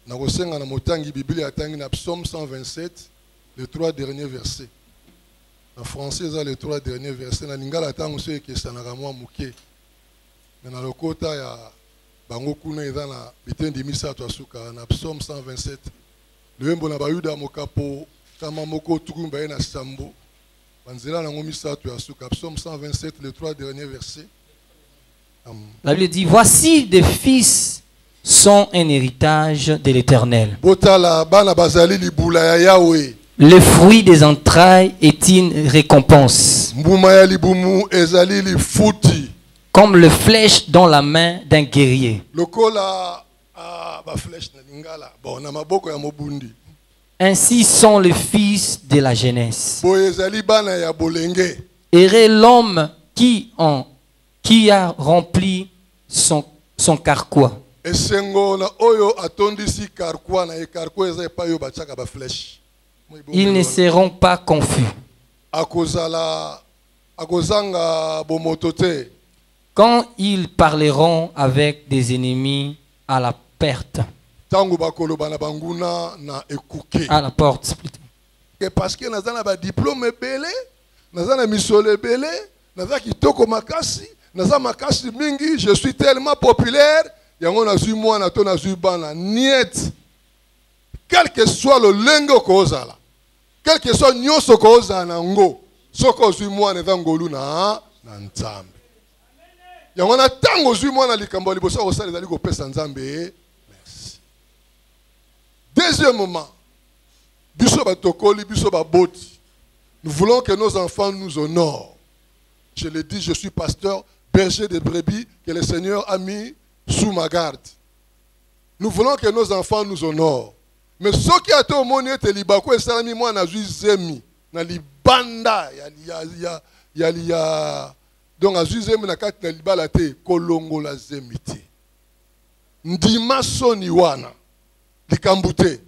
nakosenga na motangi Bible atangi na Psaume 127 les 3 derniers versets. En français ça les 3 derniers versets na lingala tango so ekesanaka mwa muke. Mais na lokota ya bango kuna eza na bitendi misato asuka na Psaume 127. Lwembo na bayuda mokapo kama moko tukumba na sambo. Banzela na misato asuka Psaume 127 les 3 derniers versets. La Bible dit, voici des fils sont un héritage de l'Éternel. Le fruit des entrailles est une récompense. Comme le flèche dans la main d'un guerrier. Ainsi sont les fils de la jeunesse. Heureux l'homme qui a rempli son carquois. Ils ne seront pas confus. Quand ils parleront avec des ennemis à la perte. À la porte. Parce que nous avons un diplôme belé, nous avons un misole belé, nous avons kitoko makasi, nous avons makasi mingi, je suis tellement populaire, yango nazu mwana to nazu bana niet. Quel que soit le lengo kozala, quel que soit nyoso kozala nango, soko zu mwana ngolu na nzambe. Yango na tango zu mwana likambo liboso osala ezali ko pesa nzambe. Merci. Deuxièmement, nous voulons que nos enfants nous honorent. Je le dis, je suis pasteur, berger de brebis que le Seigneur a mis sous ma garde. Nous voulons que nos enfants nous honorent. Mais ce qui a été au monde, c'est libako et salami moi na zemi na libanda ya donc a zemi na kati na libala te kolongo la zemite. Ndima soni wana likambute.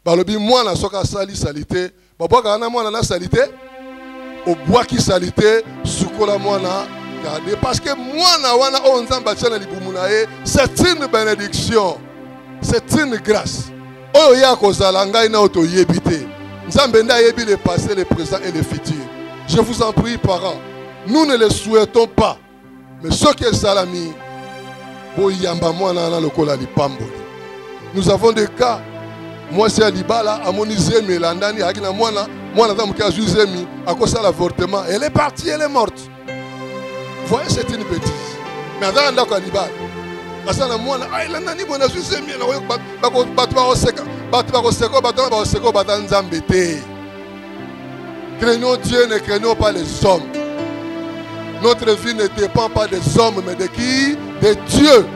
Balobi mwana soka sali salite babwaka na mwana na salite obwaki salite sukola mwana garder parce que mwana wana o nzamba tshana libumu na ye c'est une bénédiction, c'est une grâce oyo ya kozala ngai na oto yebite nzambe nda yebi le passé, le présent et le futur. Je vous en prie parents, nous ne le souhaitons pas, mais ce que salami boyamba mwana na lokola lipamboli. Nous avons des cas. Moi c'est Alibala, à mon izemi, l'andani, à la moine, moi la qui a zemi, à cause de l'avortement. Elle est partie, elle est morte. Vous voyez, c'est une bêtise. Mais avant d'être Alibala, parce que la moine, ah, l'andani, bon, a zemi, craignons Dieu, ne craignons pas les hommes. Notre vie ne dépend pas des hommes, mais de qui? De Dieu.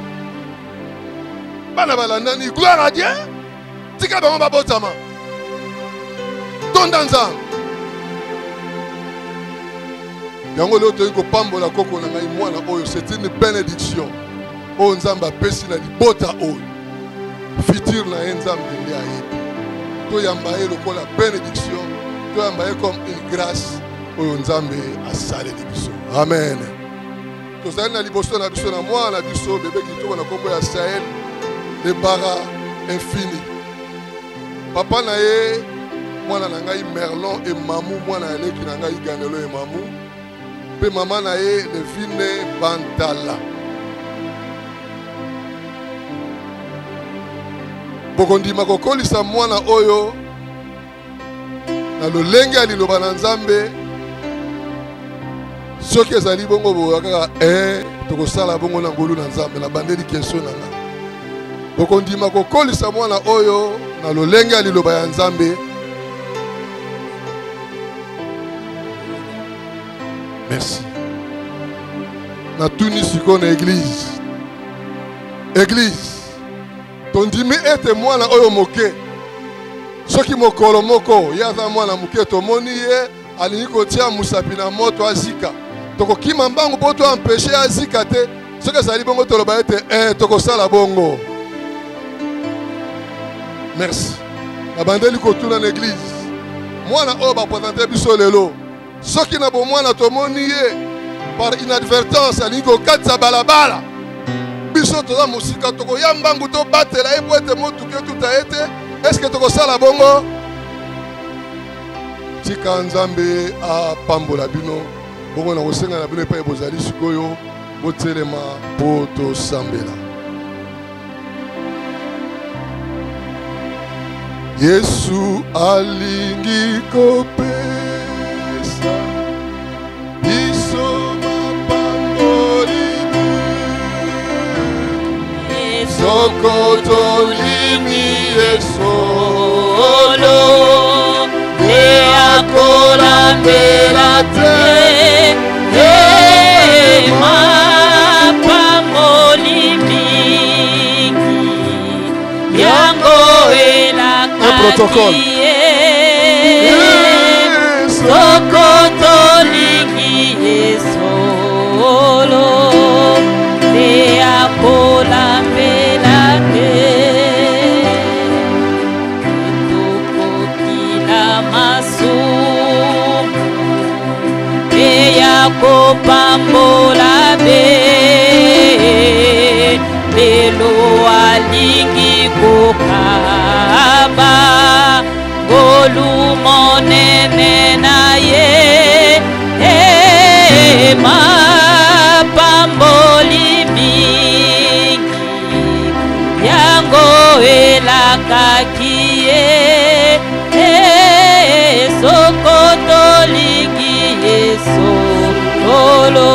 Gloire à Dieu. C'est une bénédiction. Oh nzamba pesi na libota oyo. Futur na nzambe ya yebi. To yamba lokola bénédiction, to yamba comme une grâce oyo nzambe asale libiso. Amen. To zali na liboso na biso na mwa na biso bébé kitoko na kombo ya Sahel, le bara infini. Papa na ye mwana na ngai Merlon et Mamou mwana aleki na ngai Ganelo et Mamou. Pe mama na ye Levine Bantala. Bokondima kokolisa mwana oyo na lolenge ya liloba na Nzambe. Soki ezali bongo boyaka tokosala bongo na ngolu na Nzambe na bandeli question na nga. Bokondima kokolisa mwana oyo na lolenge ya liloba ya Nzambe. Merci. Na tuni siko na église. Église. Tondimi ete mwana oyo moke. Soki mokolo moko yaza mwana moke tomoni ye alingi kotia musapi na moto azika. Toko kima mbangu poto empêcher azika te. Soki ezali bongo toloba ete tokosala bongo. Merci. La bandeli kotuna na église. Mwana oyo ba présenter biso lelo. Soki na bo mwana tomoni ye par inadvertance alingi kokatisa balabala. biso toza musika toko ya mbangu to batela ebo ete motuke tuta ete est-ce que toko sala bongo tika nzambe a pambola bino bongo na kosenga na bino epai bozali sikoyo botelema po tosambela. Yesu alingi kopesa biso mapamboli soko tolimi esolo te akolambela te mapamboli mingi yango protocole. Soko tolingi solo te apola melate toko kila masu te yakopambola be lelo alingi kokaba golumonene na ye mapamboli mingi yango elakaki ye soko tolingi esolo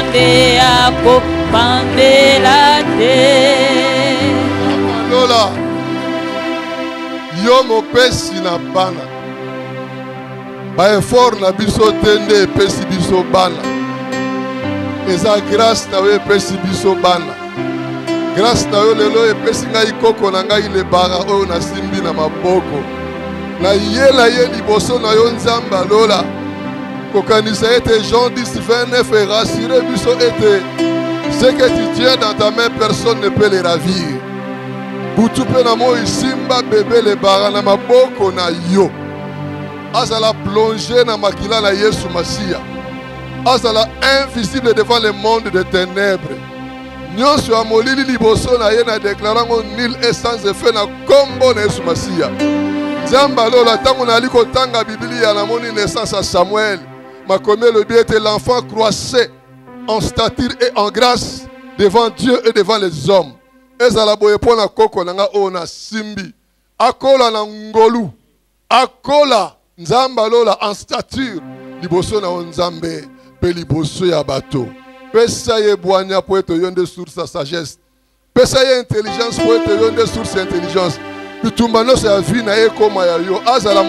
nde akopambela te. Lola yo mopesi na bana ba effort na biso tende epesi biso bana eza grâce na yo epesi biso bana grâce na yo lelo epesi ngai koko na ngai lebara oyo nasimbi na maboko na yela ye liboso na yo nzambe alola kokanisa ete Jean 10:29 et rassurer biso ete ce que tu tiens dans ta main personne ne peut les ravir. Butupe na mo isimba bébé le bara na maboko na yo azala plongé na makila na Yesu Masia azala invisible devant le monde de ténèbres nyonso ya molili liboso na ye na déclarango nul et sans effet na kombo na Yesu Masia nzambe alola ntango nali kotanga Biblia namoni naissance à Samuel makomi elobi ete l'enfant croissait en stature et en grâce devant Dieu et devant les hommes. Ezala boye pona koko nanga ona simbi akola na ngolu akola nzamba lola en stature liboso na nzambe pe liboso ya bato pesa ye bwanya po eto yonde source sa sagesse pesa ye intelligence po eto yonde source intelligence bitumba no sa vie na ye koma ya yo azala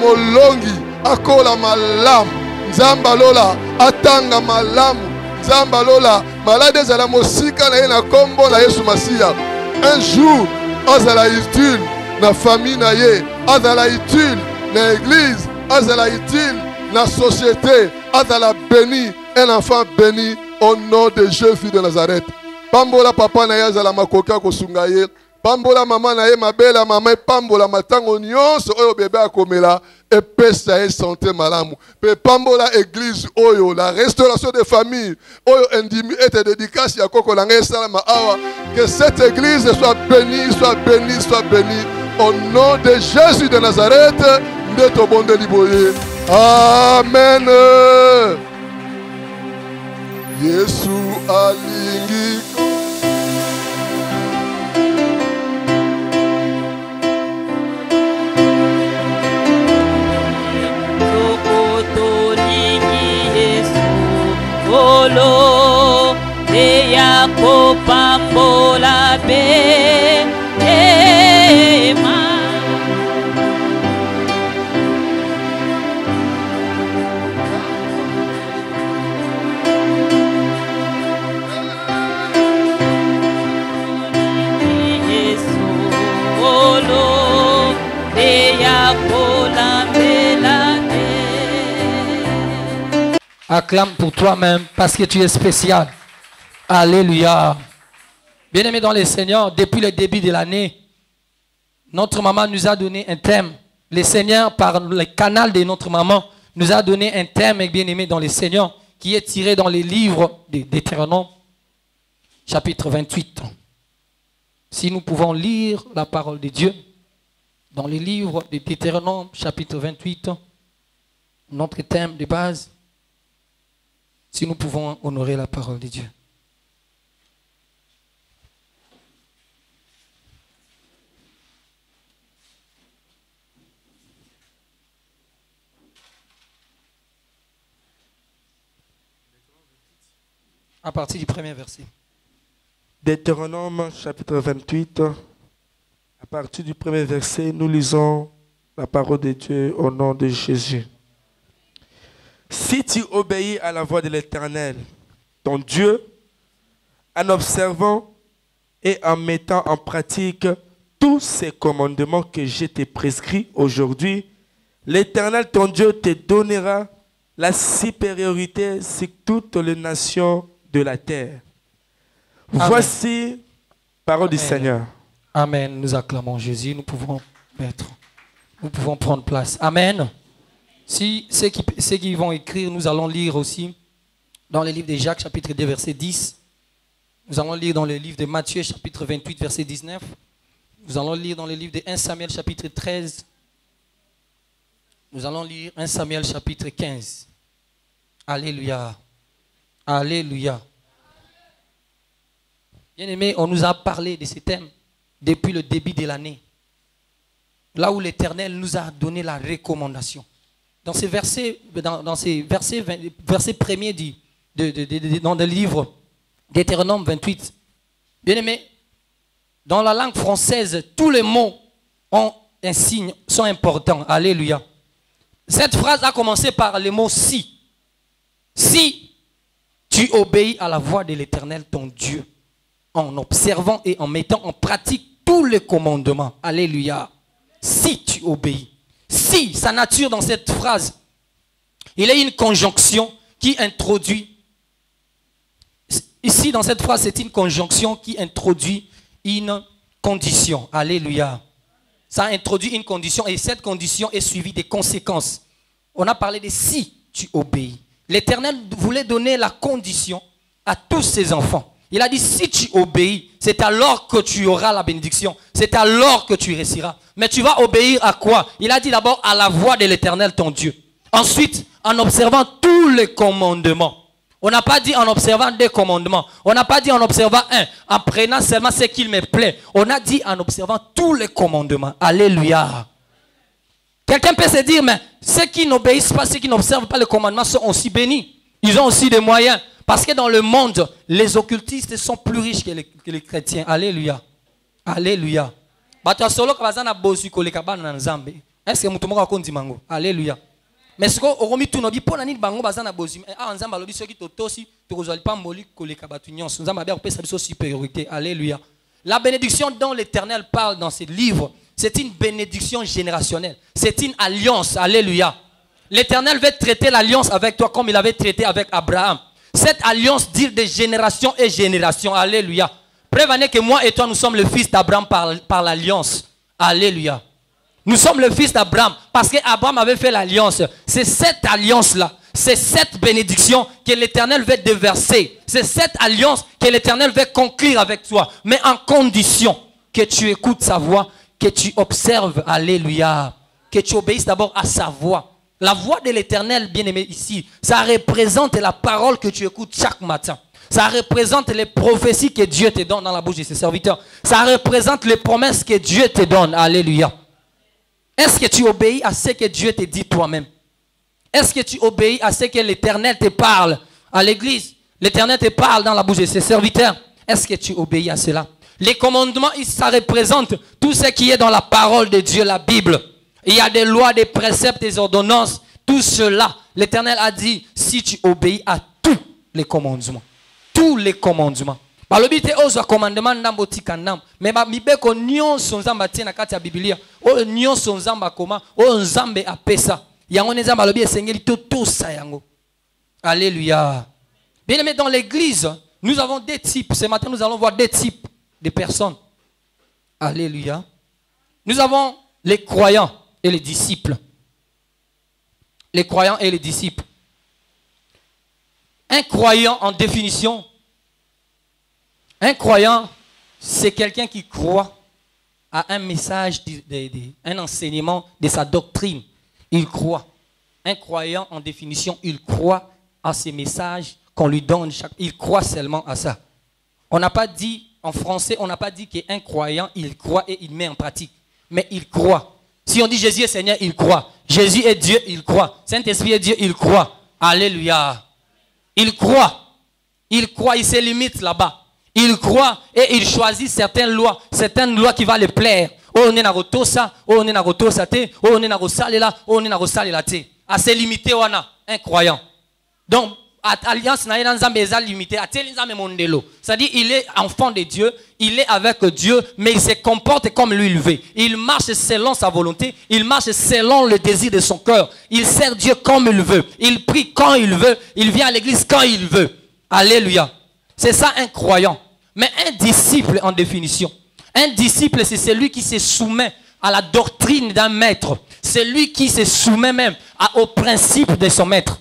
molongi akola malamu nzamba lola atanga malamu nzamba lola malade ezala mosika na ye na kombo na Yesu Masia un jour azala utile na famille na ye azala utile na église azala utile na société azala béni un enfant béni au nom de Jésus de Nazareth pambola papa na ye azala makoka kosunga ye pambola mama na ye mabela mama pambola matango nyonso oyo bebe akomela epesa ye santé malamu pe pambola église oyo la restauration des familles oyo endimi ete dédicace ya koko na ngai salama awa que cette église soit bénie au nom de Jésus de Nazareth nde tobondeli boye amen. Yesu alingi Olo te yakopambola be ema Yesu olo te yakolambela. Acclame pour toi-même parce que tu es spécial. Alléluia. Bien-aimés dans le Seigneur, depuis le début de l'année, notre maman nous a donné un thème. Le Seigneur, par le canal de notre maman, nous a donné un thème, bien-aimés dans le Seigneur, qui est tiré dans les livres de Deutéronome, chapitre 28. Si nous pouvons lire la parole de Dieu dans les livres de Deutéronome, chapitre 28, notre thème de base, si nous pouvons honorer la parole de Dieu. À partir du premier verset. Deutéronome chapitre 28, à partir du premier verset, nous lisons la parole de Dieu au nom de Jésus. Si tu obéis à la voix de l'Éternel, ton Dieu, en observant et en mettant en pratique tous ces commandements que je t'ai prescrits aujourd'hui, l'Éternel, ton Dieu, te donnera la supériorité sur toutes les nations de la terre. Amen. Voici parole du Seigneur. Amen. Nous acclamons Jésus. Nous pouvons prendre place. Amen. Si ceux qui vont écrire, nous allons lire aussi dans le livre de Jacques, chapitre 2, verset 10. Nous allons lire dans le livre de Matthieu, chapitre 28, verset 19. Nous allons lire dans le livre de 1 Samuel, chapitre 13. Nous allons lire 1 Samuel, chapitre 15. Alléluia. Alléluia. Bien-aimés, on nous a parlé de ce thème depuis le début de l'année. Là où l'Éternel nous a donné la recommandation. Dans ces versets, versets premiers dans le livre Deutéronome 28. Bien-aimés, dans la langue française, tous les mots ont un signe, sont importants. Alléluia. Cette phrase a commencé par le mot si. Si tu obéis à la voix de l'Éternel, ton Dieu, en observant et en mettant en pratique tous les commandements. Alléluia. Si tu obéis. Si, sa nature dans cette phrase, il y a une conjonction qui introduit. Ici, dans cette phrase, c'est une conjonction qui introduit une condition. Alléluia. Ça introduit une condition et cette condition est suivie des conséquences. On a parlé de si tu obéis. L'Éternel voulait donner la condition à tous ses enfants. Il a dit, si tu obéis, c'est alors que tu auras la bénédiction. C'est alors que tu réussiras. Mais tu vas obéir à quoi? Il a dit d'abord à la voix de l'Éternel, ton Dieu. Ensuite, en observant tous les commandements. On n'a pas dit en observant des commandements. On n'a pas dit en observant un. En prenant seulement ce qu'il me plaît. On a dit en observant tous les commandements. Alléluia. Quelqu'un peut se dire, mais ceux qui n'obéissent pas, ceux qui n'observent pas les commandements sont aussi bénis. Ils ont aussi des moyens. Parce que dans le monde, les occultistes sont plus riches que les chrétiens. Alléluia. Alléluia. Est-ce que vous avez mango? Alléluia. Mais ce qu'on a mis tout le monde, ni bango bazana bozi. Ah, ensemble alobi ceux qui totosi, tu rejoins pas moli koleka batunyon. Nous avons bien repéré sa supériorité. Alléluia. La bénédiction dont l'Éternel parle dans ce livre, c'est une bénédiction générationnelle. C'est une alliance. Alléluia. L'Éternel veut traiter l'alliance avec toi comme il avait traité avec Abraham. Cette alliance dure de génération et génération. Alléluia. Prévenez que moi et toi, nous sommes le fils d'Abraham par l'alliance. Alléluia. Nous sommes le fils d'Abraham parce qu'Abraham avait fait l'alliance. C'est cette alliance-là, c'est cette bénédiction que l'Éternel veut déverser. C'est cette alliance que l'Éternel veut conclure avec toi. Mais en condition que tu écoutes sa voix, que tu observes. Alléluia. Que tu obéisses d'abord à sa voix. La voix de l'Éternel, bien-aimé ici, ça représente la parole que tu écoutes chaque matin. Ça représente les prophéties que Dieu te donne dans la bouche de ses serviteurs. Ça représente les promesses que Dieu te donne. Alléluia. Est-ce que tu obéis à ce que Dieu te dit toi-même? Est-ce que tu obéis à ce que l'Éternel te parle à l'église? L'Éternel te parle dans la bouche de ses serviteurs. Est-ce que tu obéis à cela? Les commandements, ça représente tout ce qui est dans la parole de Dieu, la Bible. Il y a des lois, des préceptes, des ordonnances. Tout cela, l'Éternel a dit, si tu obéis à tous les commandements. Tous les commandements. Balobi te ozo commandement ndambo tikandam. Mais ba mibeko nyonso nzamba tie na kati ya Biblia. O nyonso nzamba koma, o nzambe apesa. Yango neza balobi esengeli to sa yango. Alléluia. Bien aimé, dans l'église, nous avons des types. Ce matin, nous allons voir des types de personnes. Alléluia. Nous avons les croyants et les disciples. Les croyants et les disciples. Un croyant, en définition, un croyant, c'est quelqu'un qui croit à un message, un enseignement de sa doctrine. Il croit. Un croyant, en définition, il croit à ces messages qu'on lui donne. Il croit seulement à ça. On n'a pas dit, en français, on n'a pas dit qu'un croyant, il croit et il met en pratique. Mais il croit. Si on dit Jésus est Seigneur, il croit. Jésus est Dieu, il croit. Saint-Esprit est Dieu, il croit. Alléluia. Il croit. Il croit, il se limite là-bas. Il croit et il choisit certaines lois qui vont le plaire. Oh, on est na rotosa, oh, on est na rotosa te, oh, on est na rosalela, oh, on est na rosalela te. À se limiter, on a un croyant. Donc, alliance na yena nzambe eza limité, à tel nzambe mondelo. C'est-à-dire, il est enfant de Dieu, il est avec Dieu, mais il se comporte comme lui il veut. Il marche selon sa volonté, il marche selon le désir de son cœur. Il sert Dieu comme il veut, il prie quand il veut, il vient à l'église quand il veut. Alléluia. C'est ça un croyant. Mais un disciple en définition. Un disciple, c'est celui qui se soumet à la doctrine d'un maître. C'est lui qui se soumet même au principe de son maître.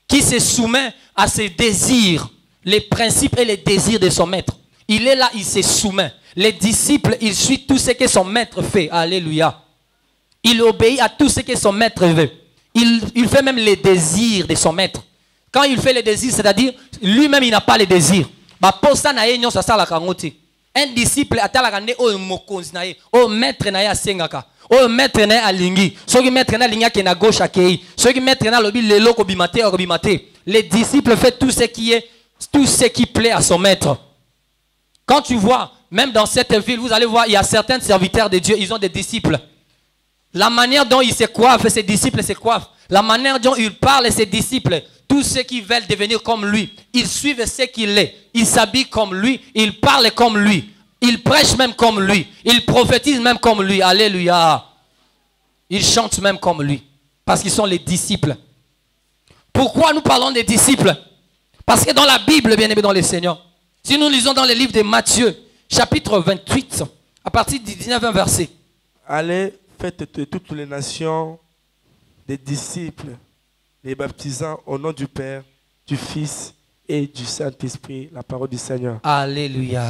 Qui se soumet à ses désirs, les principes et les désirs de son maître. Il est là, il se soumet. Les disciples, ils suivent tout ce que son maître fait. Alléluia. Il obéit à tout ce que son maître veut. Il fait même les désirs de son maître. Quand il fait les désirs, c'est-à-dire, lui-même, il n'a pas les désirs. Un disciple atalaka nde o mokonzi na ye, o maître na ye asengaka, o maître na ye alingi, soki maître na linga ke na gauche akei, soki maître na lobi lelo ko bimate o bimate. Les disciples font tout ce qui plaît à son maître. Quand tu vois, même dans cette ville, vous allez voir, il y a certains serviteurs de Dieu, ils ont des disciples. La manière dont ils se coiffent, ses disciples se coiffent. La manière dont ils parlent, ses disciples, tous ceux qui veulent devenir comme lui, ils suivent ce qu'il est. Ils s'habillent comme lui, ils parlent comme lui, ils prêchent même comme lui, ils prophétisent même comme lui. Alléluia. Ils chantent même comme lui, parce qu'ils sont les disciples. Pourquoi nous parlons des disciples? Parce que dans la Bible, bien aimé dans le Seigneur, si nous lisons dans le livre de Matthieu, chapitre 28, à partir du 19e verset. Allez, faites de toutes les nations des disciples, les baptisant au nom du Père, du Fils et du Saint-Esprit, la parole du Seigneur. Alléluia.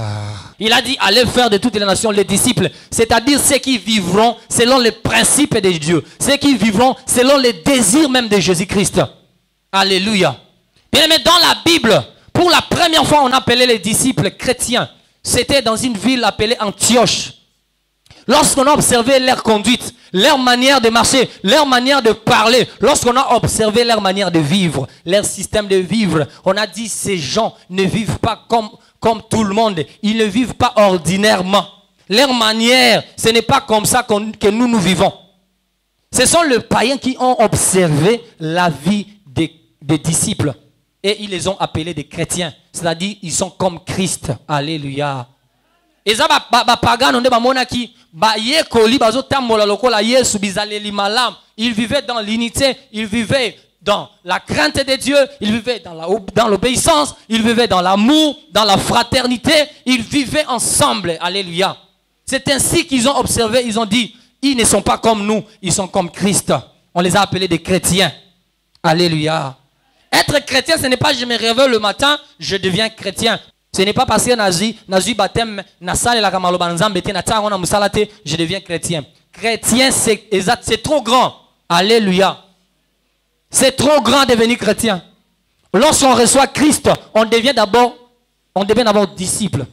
Il a dit, allez faire de toutes les nations les disciples, c'est-à-dire ceux qui vivront selon les principes de Dieu, ceux qui vivront selon les désirs même de Jésus-Christ. Alléluia. Bien aimé, dans la Bible, pour la première fois, on appelait les disciples chrétiens. C'était dans une ville appelée Antioche. Lorsqu'on a observé leur conduite, leur manière de marcher, leur manière de parler, lorsqu'on a observé leur manière de vivre, leur système de vivre, on a dit ces gens ne vivent pas comme tout le monde. Ils ne vivent pas ordinairement. Leur manière, ce n'est pas comme ça que nous vivons. Ce sont les païens qui ont observé la vie des disciples. Et ils les ont appelés des chrétiens. C'est-à-dire, ils sont comme Christ. Alléluia. Et ça, ils vivaient dans l'unité, ils vivaient dans la crainte de Dieu, ils vivaient dans l'obéissance, ils vivaient dans l'amour, dans la fraternité, ils vivaient ensemble. Alléluia. C'est ainsi qu'ils ont observé, ils ont dit, ils ne sont pas comme nous, ils sont comme Christ. On les a appelés des chrétiens. Alléluia. Être chrétien, ce n'est pas je me réveille le matin, je deviens chrétien. Ce n'est pas parce que nazi baptême je deviens chrétien. Chrétien, c'est trop grand. Alléluia. C'est trop grand de devenir chrétien. Lorsqu'on reçoit Christ, on devient d'abord disciple.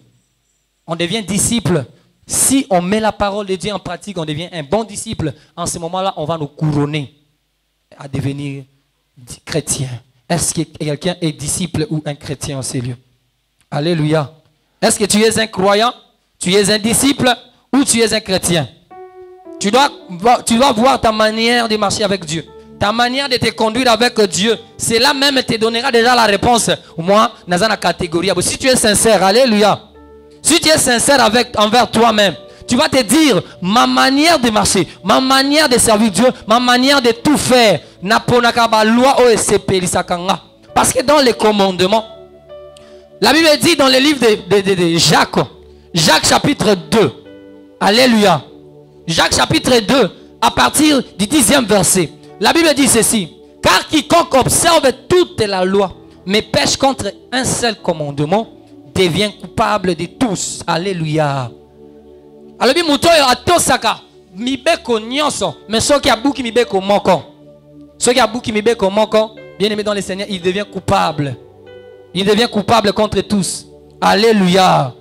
On devient disciple. Si on met la parole de Dieu en pratique, on devient un bon disciple. En ce moment-là, on va nous couronner à devenir chrétien. Est-ce que quelqu'un est disciple ou un chrétien en ces lieux? Alléluia. Est-ce que tu es un croyant? Tu es un disciple ou tu es un chrétien? Tu dois voir ta manière de marcher avec Dieu. Ta manière de te conduire avec Dieu. Cela même te donnera déjà la réponse. Moi, dans la catégorie. Si tu es sincère, alléluia. Si tu es sincère envers toi-même, tu vas te dire, ma manière de marcher, ma manière de servir Dieu, ma manière de tout faire, parce que dans les commandements, la Bible dit dans le livre de Jacques chapitre 2, alléluia, Jacques chapitre 2, à partir du 10e verset, la Bible dit ceci, car quiconque observe toute la loi, mais pêche contre un seul commandement, devient coupable de tous. Alléluia. Alors, muto yo atosaka mibeko nyonso, mais ceux qui abuki mibeko moko. Ceux qui abuki mibeko moko, bien aimé dans le Seigneur, il devient coupable. Il devient coupable contre tous. Alléluia.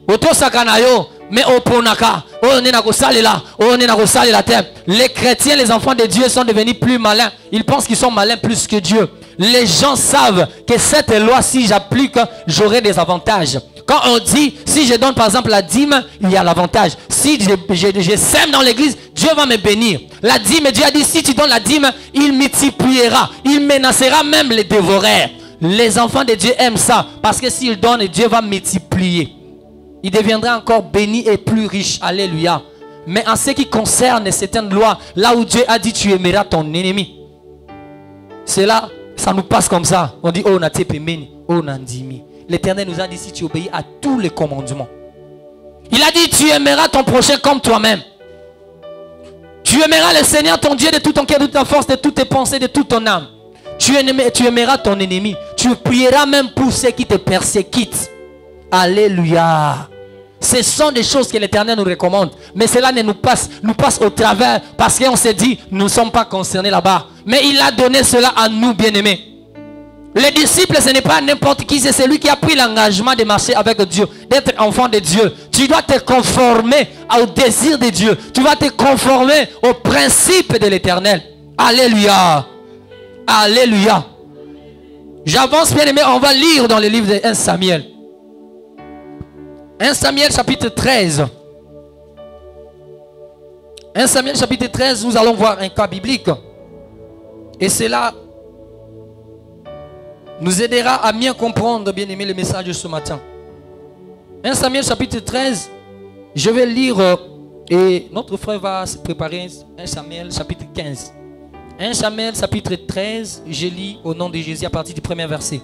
Otosaka na yo, mais oponaka, onena ko salela, onena ko salela terre. Les chrétiens, les enfants de Dieu sont devenus plus malins. Ils pensent qu'ils sont malins plus que Dieu. Les gens savent que cette loi, si j'applique, j'aurai des avantages. Quand on dit, si je donne par exemple la dîme, il y a l'avantage. Si je sème dans l'église, Dieu va me bénir. La dîme, Dieu a dit, si tu donnes la dîme, il multipliera. Il menacera même les dévoreurs. Les enfants de Dieu aiment ça. Parce que s'ils donnent, Dieu va multiplier. Il deviendra encore béni et plus riche. Alléluia. Mais en ce qui concerne certaines lois, là où Dieu a dit, tu aimeras ton ennemi. C'est là, ça nous passe comme ça. On dit, oh, na tepemeni, oh, nandimi. L'Éternel nous a dit, si tu obéis à tous les commandements. Il a dit, tu aimeras ton prochain comme toi-même. Tu aimeras le Seigneur, ton Dieu, de tout ton cœur, de toute ta force, de toutes tes pensées, de toute ton âme. Tu aimeras ton ennemi. Tu prieras même pour ceux qui te persécutent. Alléluia. Ce sont des choses que l'Éternel nous recommande. Mais cela nous passe au travers. Parce qu'on s'est dit, nous ne sommes pas concernés là-bas. Mais il a donné cela à nous, bien-aimés. Les disciples, ce n'est pas n'importe qui. C'est celui qui a pris l'engagement de marcher avec Dieu. D'être enfant de Dieu. Tu dois te conformer au désir de Dieu. Tu vas te conformer au principe de l'Éternel. Alléluia. Alléluia. J'avance, bien-aimés. On va lire dans le livre de 1 Samuel. 1 Samuel chapitre 13. 1 Samuel chapitre 13, nous allons voir un cas biblique. Et cela nous aidera à mieux comprendre, bien aimé, le message de ce matin. 1 Samuel chapitre 13, je vais lire et notre frère va se préparer. 1 Samuel chapitre 15. 1 Samuel chapitre 13, je lis au nom de Jésus à partir du premier verset.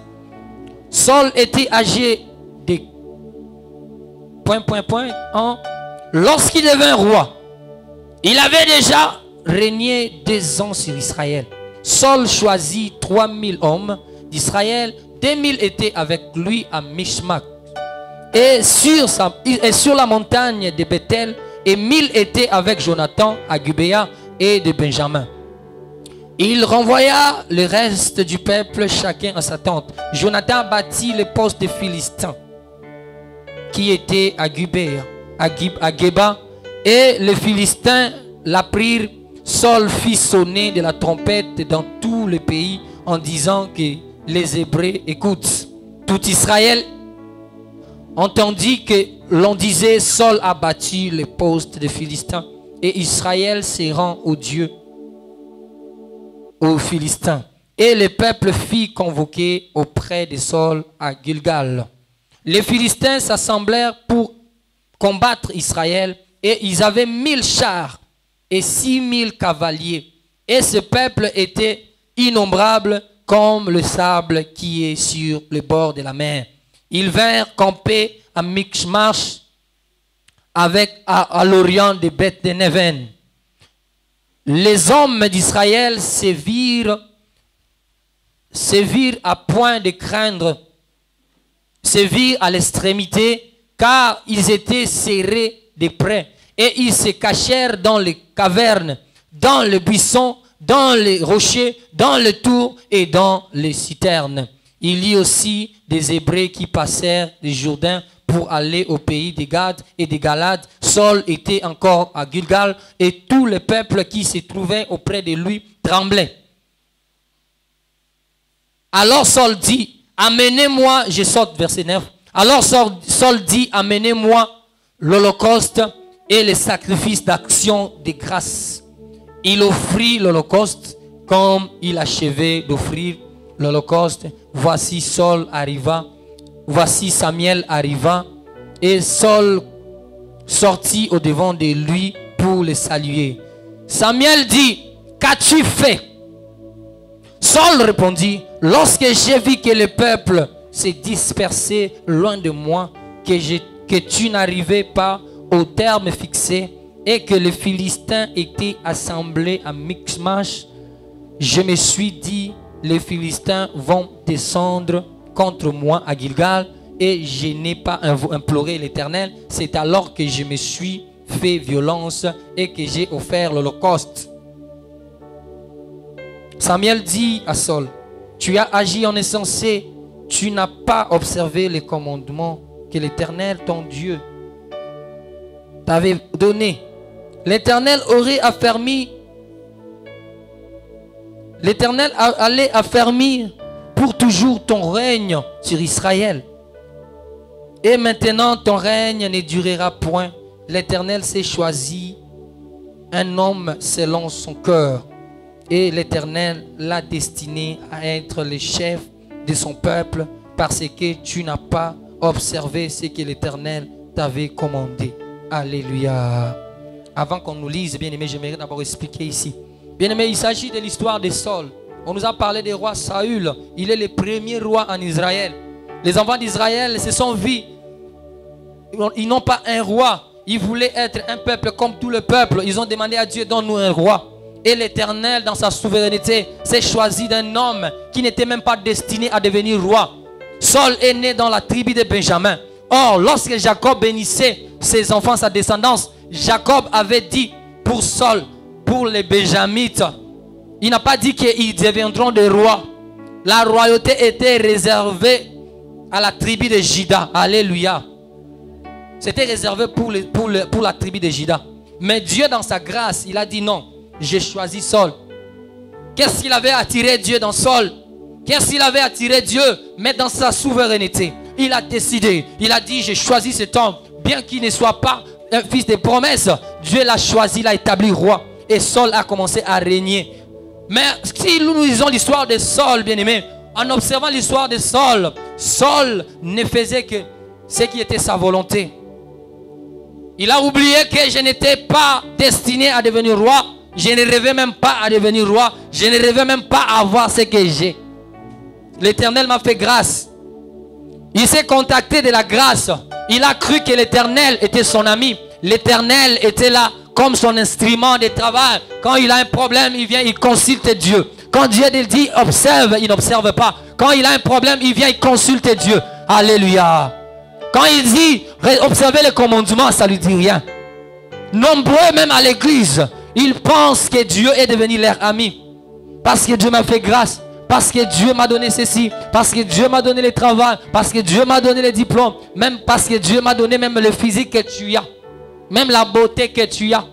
Saul était âgé de... Lorsqu'il devint roi, il avait déjà régné 2 ans sur Israël. Saul choisit 3000 hommes d'Israël. 2000 étaient avec lui à Mishmak et sur la montagne de Bethel, et 1000 étaient avec Jonathan à Gubéa et de Benjamin. Il renvoya le reste du peuple, chacun à sa tente. Jonathan bâtit les postes des Philistins qui était à Gubéa, à Geba, et les Philistins l'apprirent. Saul fit sonner de la trompette dans tout le pays en disant que les Hébreux écoutent. Tout Israël entendit que l'on disait, Saul a battu les postes des Philistins, et Israël se rend au Dieu, aux Philistins. Et le peuple fit convoquer auprès de Saul à Gilgal. Les Philistins s'assemblèrent pour combattre Israël, et ils avaient 1000 chars et 6000 cavaliers. Et ce peuple était innombrable comme le sable qui est sur le bord de la mer. Ils vinrent camper à Michmash à l'orient de Beth-Neven. Les hommes d'Israël se virent à point de craindre, se virent à l'extrémité, car ils étaient serrés de près, et ils se cachèrent dans les cavernes, dans les buissons, dans les rochers, dans les tours et dans les citernes. Il y a aussi des Hébreux qui passèrent le Jourdain pour aller au pays de Gad et de Galad. Saul était encore à Gilgal, et tout le peuple qui se trouvait auprès de lui tremblait. Alors Saul dit, amenez-moi, je saute verset 9. Alors Saul dit, amenez-moi l'holocauste et les sacrifices d'action de grâce. Il offrit l'holocauste comme il achevait d'offrir l'holocauste. Voici Samuel arriva, et Saul sortit au devant de lui pour le saluer. Samuel dit, qu'as-tu fait? Saul répondit, lorsque j'ai vu que le peuple s'est dispersé loin de moi, que tu n'arrivais pas au terme fixé, et que les Philistins étaient assemblés à Michmash, je me suis dit, les Philistins vont descendre contre moi à Gilgal et je n'ai pas imploré l'Éternel. C'est alors que je me suis fait violence et que j'ai offert l'holocauste. Samuel dit à Saul, tu as agi en insensé, tu n'as pas observé les commandements que l'Éternel, ton Dieu, t'avait donné. L'Éternel aurait affermi, l'Éternel allait affermir pour toujours ton règne sur Israël. Et maintenant ton règne ne durera point. L'Éternel s'est choisi un homme selon son cœur. Et l'Éternel l'a destiné à être le chef de son peuple parce que tu n'as pas observé ce que l'Éternel t'avait commandé. Alléluia. Avant qu'on nous lise, bien aimé, j'aimerais d'abord expliquer ici. Bien aimé, il s'agit de l'histoire de Saul. On nous a parlé du roi Saül. Il est le premier roi en Israël. Les enfants d'Israël se sont vus. Ils n'ont pas un roi. Ils voulaient être un peuple comme tout le peuple. Ils ont demandé à Dieu, donne-nous un roi. Et l'Éternel, dans sa souveraineté, s'est choisi d'un homme qui n'était même pas destiné à devenir roi. Saul est né dans la tribu de Benjamin. Or, lorsque Jacob bénissait ses enfants, sa descendance, Jacob avait dit pour Saul, pour les Benjamites, il n'a pas dit qu'ils deviendront des rois. La royauté était réservée à la tribu de Juda. Alléluia. C'était réservé pour la tribu de Juda. Mais Dieu, dans sa grâce, il a dit non. J'ai choisi Saul. Qu'est-ce qu'il avait attiré Dieu dans Saul? Qu'est-ce qu'il avait attiré Dieu? Mais dans sa souveraineté, il a décidé. Il a dit, j'ai choisi cet homme. Bien qu'il ne soit pas un fils de promesse, Dieu l'a choisi, l'a établi roi. Et Saul a commencé à régner. Mais si nous lisons l'histoire de Saul, bien aimé, en observant l'histoire de Saul, Saul ne faisait que ce qui était sa volonté. Il a oublié que je n'étais pas destiné à devenir roi. Je ne rêvais même pas à devenir roi. Je ne rêvais même pas à avoir ce que j'ai. L'Éternel m'a fait grâce. Il s'est contacté de la grâce. Il a cru que l'Éternel était son ami. L'Éternel était là comme son instrument de travail. Quand il a un problème, il vient, il consulte Dieu. Quand Dieu lui dit observe, il n'observe pas. Quand il a un problème, il vient, il consulte Dieu. Alléluia. Quand il dit observez les commandements, ça ne lui dit rien. Nombreux même à l'église, ils pensent que Dieu est devenu leur ami. Parce que Dieu m'a fait grâce. Parce que Dieu m'a donné ceci. Parce que Dieu m'a donné le travail. Parce que Dieu m'a donné les diplômes. Même parce que Dieu m'a donné même le physique que tu as. Même la beauté que tu as.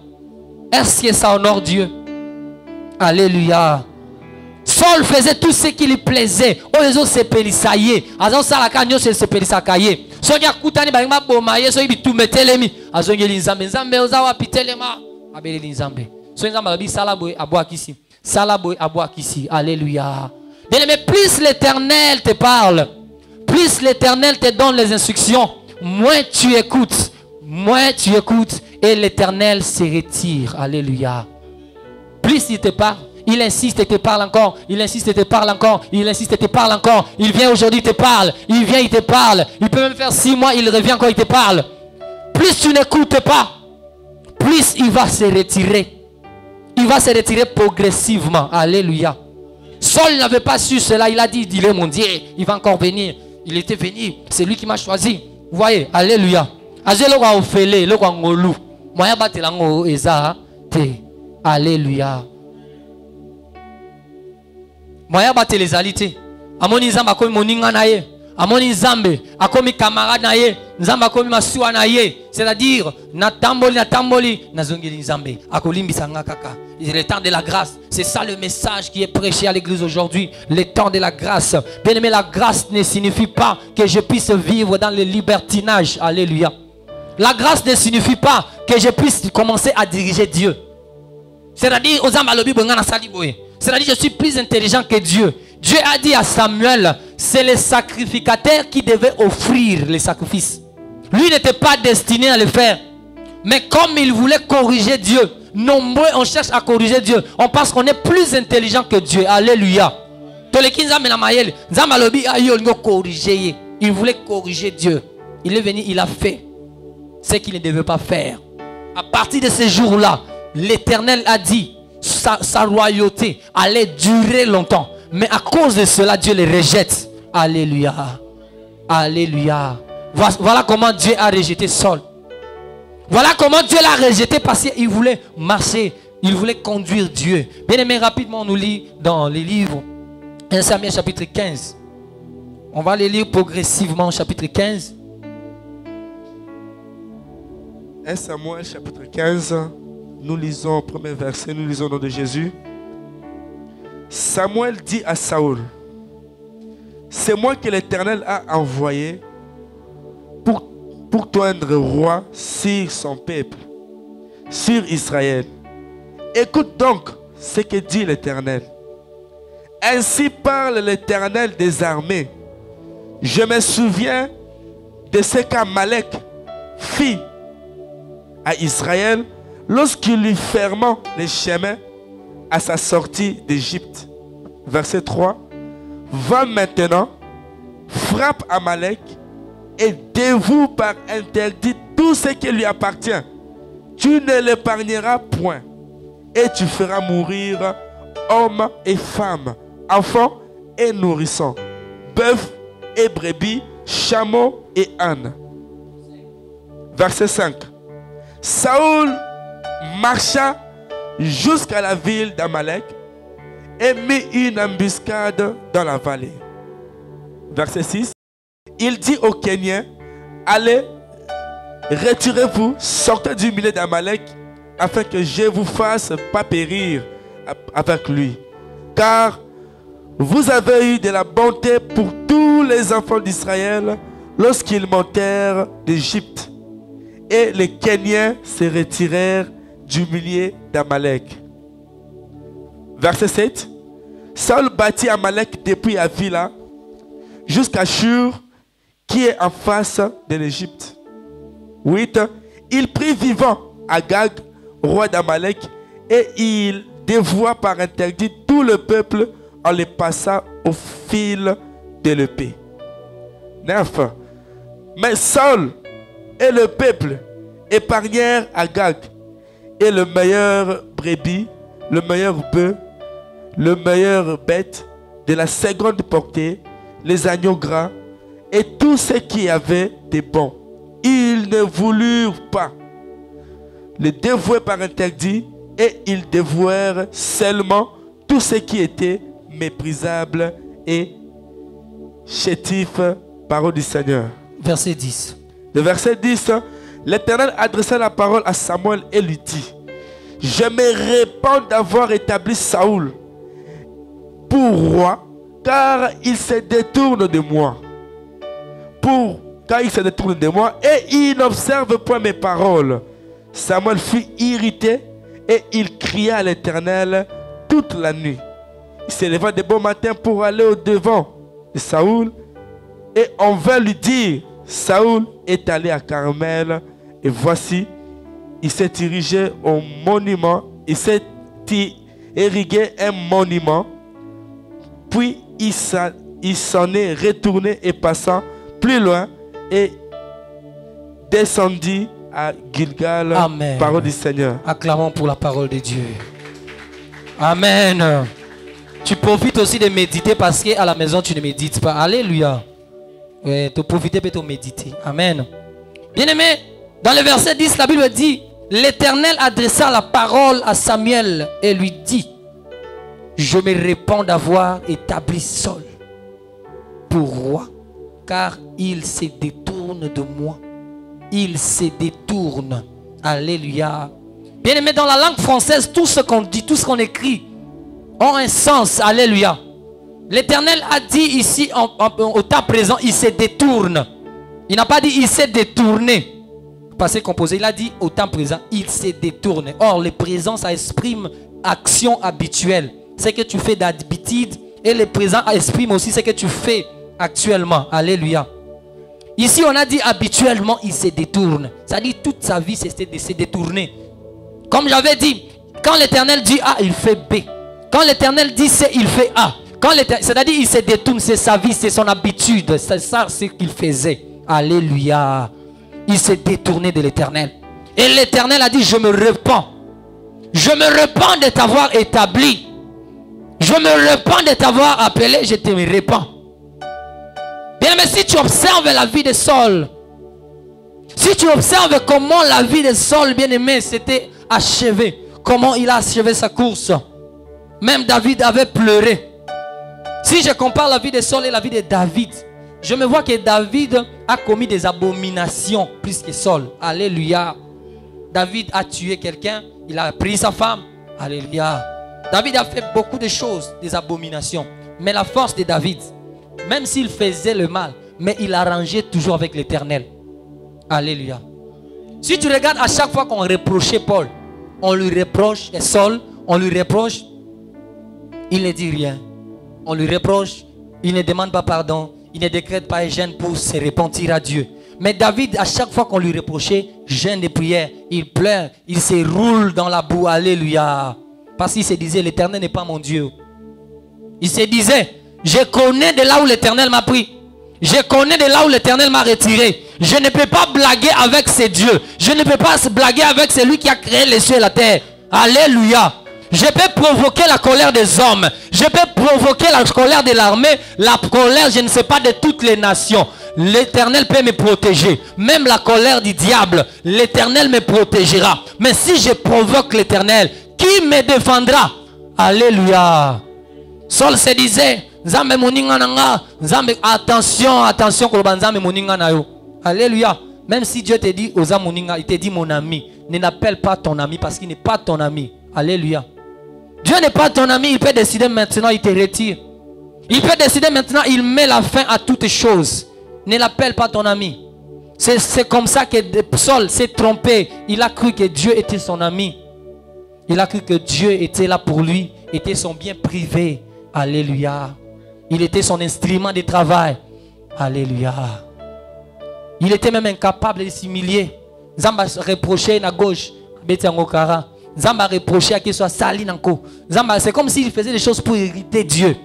Est-ce que ça honore Dieu? Alléluia. Saul faisait tout ce qui lui plaisait. Oh, les autres se pélissaient. Azon salaka se pélissaient. Sonia kutani ba ngba bomaye so ibi tumetelemi. Azongeli nzambe nzambe ozawa pitelema. Abeli nzambe. So nzambe abi salaboy abwakisi. Salaboy abwakisi. Alléluia. Bien-aimé, plus l'Éternel te parle, plus l'Éternel te donne les instructions, moins tu écoutes. Moins tu écoutes et l'Éternel se retire. Alléluia. Plus il te parle, il insiste et te parle encore. Il insiste et te parle encore. Il insiste et te parle encore. Il vient aujourd'hui, il te parle. Il vient, il te parle. Il peut même faire 6 mois, il revient encore, il te parle. Plus tu n'écoutes pas, plus il va se retirer. Il va se retirer progressivement. Alléluia. Saul n'avait pas su cela. Il a dit, il est mon Dieu. Il va encore venir. Il était venu. C'est lui qui m'a choisi. Vous voyez, alléluia. Alléluia. Moya bate les alités. Amoni nzamba akomi moninga na ye. Amoni nzambe akomi camarade na ye. Nzamba akomi masuwa na ye. C'est-à-dire natamboli nazongeli nzambe akolimbisa nga kaka. C'est le temps de la grâce. C'est ça le message qui est prêché à l'église aujourd'hui. Le temps de la grâce. Bien aimé, la grâce ne signifie pas que je puisse vivre dans le libertinage. Alléluia. La grâce ne signifie pas que je puisse commencer à diriger Dieu. C'est-à-dire, c'est-à-dire, je suis plus intelligent que Dieu. Dieu a dit à Samuel, c'est le sacrificateur qui devait offrir les sacrifices. Lui n'était pas destiné à le faire. Mais comme il voulait corriger Dieu, nombreux on cherche à corriger Dieu. On pense qu'on est plus intelligent que Dieu. Alléluia. Il voulait corriger Dieu. Il est venu, il a fait ce qu'il ne devait pas faire. À partir de ce jour-là, l'Éternel a dit sa royauté allait durer longtemps. Mais à cause de cela, Dieu les rejette. Alléluia. Alléluia. Voilà comment Dieu a rejeté Saul. Voilà comment Dieu l'a rejeté parce qu'il voulait marcher. Il voulait conduire Dieu. Bien aimé, rapidement, on nous lit dans les livres 1 Samuel chapitre 15. On va les lire progressivement, chapitre 15. 1 Samuel chapitre 15. Nous lisons au premier verset, nous lisons au nom de Jésus. Samuel dit à Saül, c'est moi que l'Éternel a envoyé pour t'oindre roi sur son peuple, sur Israël. Écoute donc ce que dit l'Éternel. Ainsi parle l'Éternel des armées. Je me souviens de ce qu'Amalek fit à Israël lorsqu'il lui ferma les chemins à sa sortie d'Égypte. Verset 3. Va maintenant, frappe Amalek et dévoue par interdit tout ce qui lui appartient. Tu ne l'épargneras point et tu feras mourir hommes et femmes, enfants et nourrissons, bœufs et brebis, chameaux et ânes. Verset 5. Saül marcha jusqu'à la ville d'Amalek et mit une embuscade dans la vallée. Verset 6. Il dit aux Kéniens, allez, retirez-vous, sortez du milieu d'Amalek, afin que je vous fasse pas périr avec lui. Car vous avez eu de la bonté pour tous les enfants d'Israël lorsqu'ils montèrent d'Égypte. Et les Kéniens se retirèrent du milieu d'Amalek. Verset 7. Saül bâtit Amalek depuis Avila jusqu'à Shur, qui est en face de l'Égypte. 8. Il prit vivant Agag, roi d'Amalek, et il dévoua par interdit tout le peuple en les passant au fil de l'épée. 9. Mais Saül et le peuple épargnèrent Agag et le meilleur brebis, le meilleur bœuf, le meilleur bête de la seconde portée, les agneaux gras et tout ce qui avait de bon. Ils ne voulurent pas les dévouer par interdit et ils dévouèrent seulement tout ce qui était méprisable et chétif. Parole du Seigneur. Verset 10. Le verset 10, l'Éternel adressa la parole à Samuel et lui dit, je me répands d'avoir établi Saül pour roi, car il se détourne de moi. Car il se détourne de moi et il n'observe point mes paroles. Samuel fut irrité et il cria à l'Éternel toute la nuit. Il se leva de bon matin pour aller au devant de Saül et on vint lui dire, Saül est allé à Carmel et voici, il s'est dirigé au monument, il s'est érigé un monument, puis il s'en est retourné et passant plus loin et descendit à Gilgal. Amen. Parole du Seigneur. Acclamons pour la parole de Dieu. Amen. Tu profites aussi de méditer parce qu'à la maison tu ne médites pas. Alléluia. Ouais, tu profites et tu méditer. Amen. Bien-aimé, dans le verset 10, la Bible dit, l'Éternel adressa la parole à Samuel et lui dit, je me répands d'avoir établi Saül pour roi, car il se détourne de moi. Il se détourne. Alléluia. Bien-aimé, dans la langue française, tout ce qu'on dit, tout ce qu'on écrit, ont un sens. Alléluia. L'Éternel a dit ici, au temps présent, il se détourne. Il n'a pas dit il s'est détourné. Passé composé, il a dit au temps présent, il se détourne. Or, le présent, ça exprime action habituelle. Ce que tu fais d'habitude. Et le présent exprime aussi ce que tu fais actuellement. Alléluia. Ici, on a dit habituellement, il se détourne. Ça dit toute sa vie, c'était de se détourner. Comme j'avais dit, quand l'Éternel dit A, il fait B. Quand l'Éternel dit C, il fait A. C'est-à-dire il se détourne, c'est sa vie, c'est son habitude. C'est ça ce qu'il faisait. Alléluia. Il s'est détourné de l'Éternel. Et l'Éternel a dit, je me repens. Je me repens de t'avoir établi. Je me répands de t'avoir appelé, je te répands. Bien, mais si tu observes la vie de Saul, si tu observes comment la vie de Saul, bien-aimé, s'était achevée, comment il a achevé sa course, même David avait pleuré. Si je compare la vie de Saul et la vie de David, je me vois que David a commis des abominations plus que Saul. Alléluia. David a tué quelqu'un, il a pris sa femme. Alléluia. David a fait beaucoup de choses, des abominations. Mais la force de David, même s'il faisait le mal, mais il arrangeait toujours avec l'Éternel. Alléluia. Si tu regardes à chaque fois qu'on reprochait Paul, on lui reproche, et Saul, on lui reproche, il ne dit rien. On lui reproche, il ne demande pas pardon, il ne décrète pas un jeûne pour se repentir à Dieu. Mais David, à chaque fois qu'on lui reprochait, jeûne de prière, il pleure, il se roule dans la boue. Alléluia. Parce qu'il se disait, l'Éternel n'est pas mon Dieu. Il se disait, je connais de là où l'Éternel m'a pris. Je connais de là où l'Éternel m'a retiré. Je ne peux pas blaguer avec ces dieux. Je ne peux pas blaguer avec celui qui a créé les cieux et la terre. Alléluia. Je peux provoquer la colère des hommes. Je peux provoquer la colère de l'armée. La colère, je ne sais pas, de toutes les nations. L'Éternel peut me protéger. Même la colère du diable, l'Éternel me protégera. Mais si je provoque l'Éternel, qui me défendra? Alléluia. Saul se disait, Nzambe moninga nanga, Nzambe, attention, attention, Nzambe moninga na yo. Alléluia. Même si Dieu te dit, Oza moninga, il te dit mon ami, ne l'appelle pas ton ami parce qu'il n'est pas ton ami. Alléluia. Dieu n'est pas ton ami, il peut décider maintenant, il te retire. Il peut décider maintenant, il met la fin à toutes choses. Ne l'appelle pas ton ami. C'est comme ça que Saul s'est trompé. Il a cru que Dieu était son ami. Il a cru que Dieu était là pour lui, était son bien privé. Alléluia. Il était son instrument de travail. Alléluia. Il était même incapable de s'humilier. Zamba reprochait à gauche. Zamba reprochait à qu'il soit sali nanko. Zamba, c'est comme s'il faisait des choses pour irriter Dieu.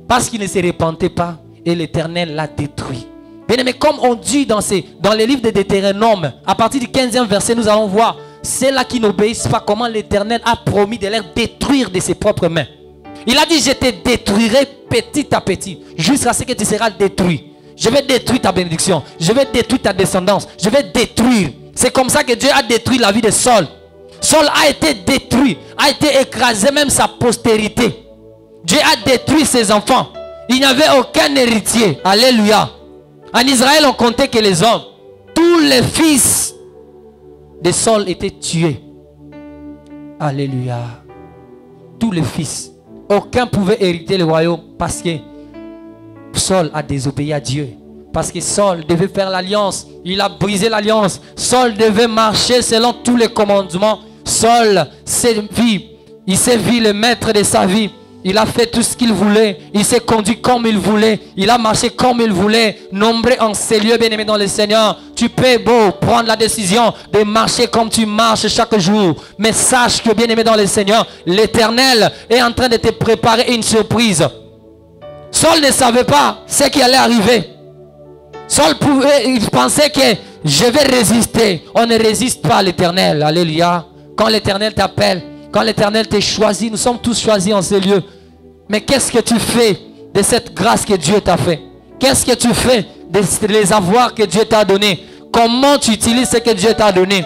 Parce qu'il ne se repentait pas. Et l'Éternel l'a détruit. Bien, mais comme on dit dans les livres de Deutéronome, à partir du 15e verset, nous allons voir ceux là qui n'obéissent pas, comment l'Éternel a promis de les détruire de ses propres mains. Il a dit, je te détruirai petit à petit, jusqu'à ce que tu seras détruit. Je vais détruire ta bénédiction. Je vais détruire ta descendance. Je vais détruire. C'est comme ça que Dieu a détruit la vie de Saul. Saul a été détruit, a été écrasé, même sa postérité. Dieu a détruit ses enfants. Il n'y avait aucun héritier. Alléluia. En Israël, on comptait que les hommes, tous les fils de Saul étaient tués. Alléluia. Tous les fils. Aucun pouvait hériter le royaume parce que Saul a désobéi à Dieu. Parce que Saul devait faire l'alliance. Il a brisé l'alliance. Saul devait marcher selon tous les commandements. Saul s'est vu. Il s'est vu le maître de sa vie. Il a fait tout ce qu'il voulait. Il s'est conduit comme il voulait. Il a marché comme il voulait. Nombré en ces lieux, bien-aimés dans le Seigneur. Tu peux beau prendre la décision de marcher comme tu marches chaque jour. Mais sache que, bien-aimé dans le Seigneur, l'Éternel est en train de te préparer une surprise. Saul ne savait pas ce qui allait arriver. Saul il pensait que je vais résister. On ne résiste pas à l'Éternel. Alléluia. Quand l'Éternel t'appelle, quand l'Éternel t'a choisi, nous sommes tous choisis en ces lieux. Mais qu'est-ce que tu fais de cette grâce que Dieu t'a fait? Qu'est-ce que tu fais de les avoirs que Dieu t'a donné? Comment tu utilises ce que Dieu t'a donné?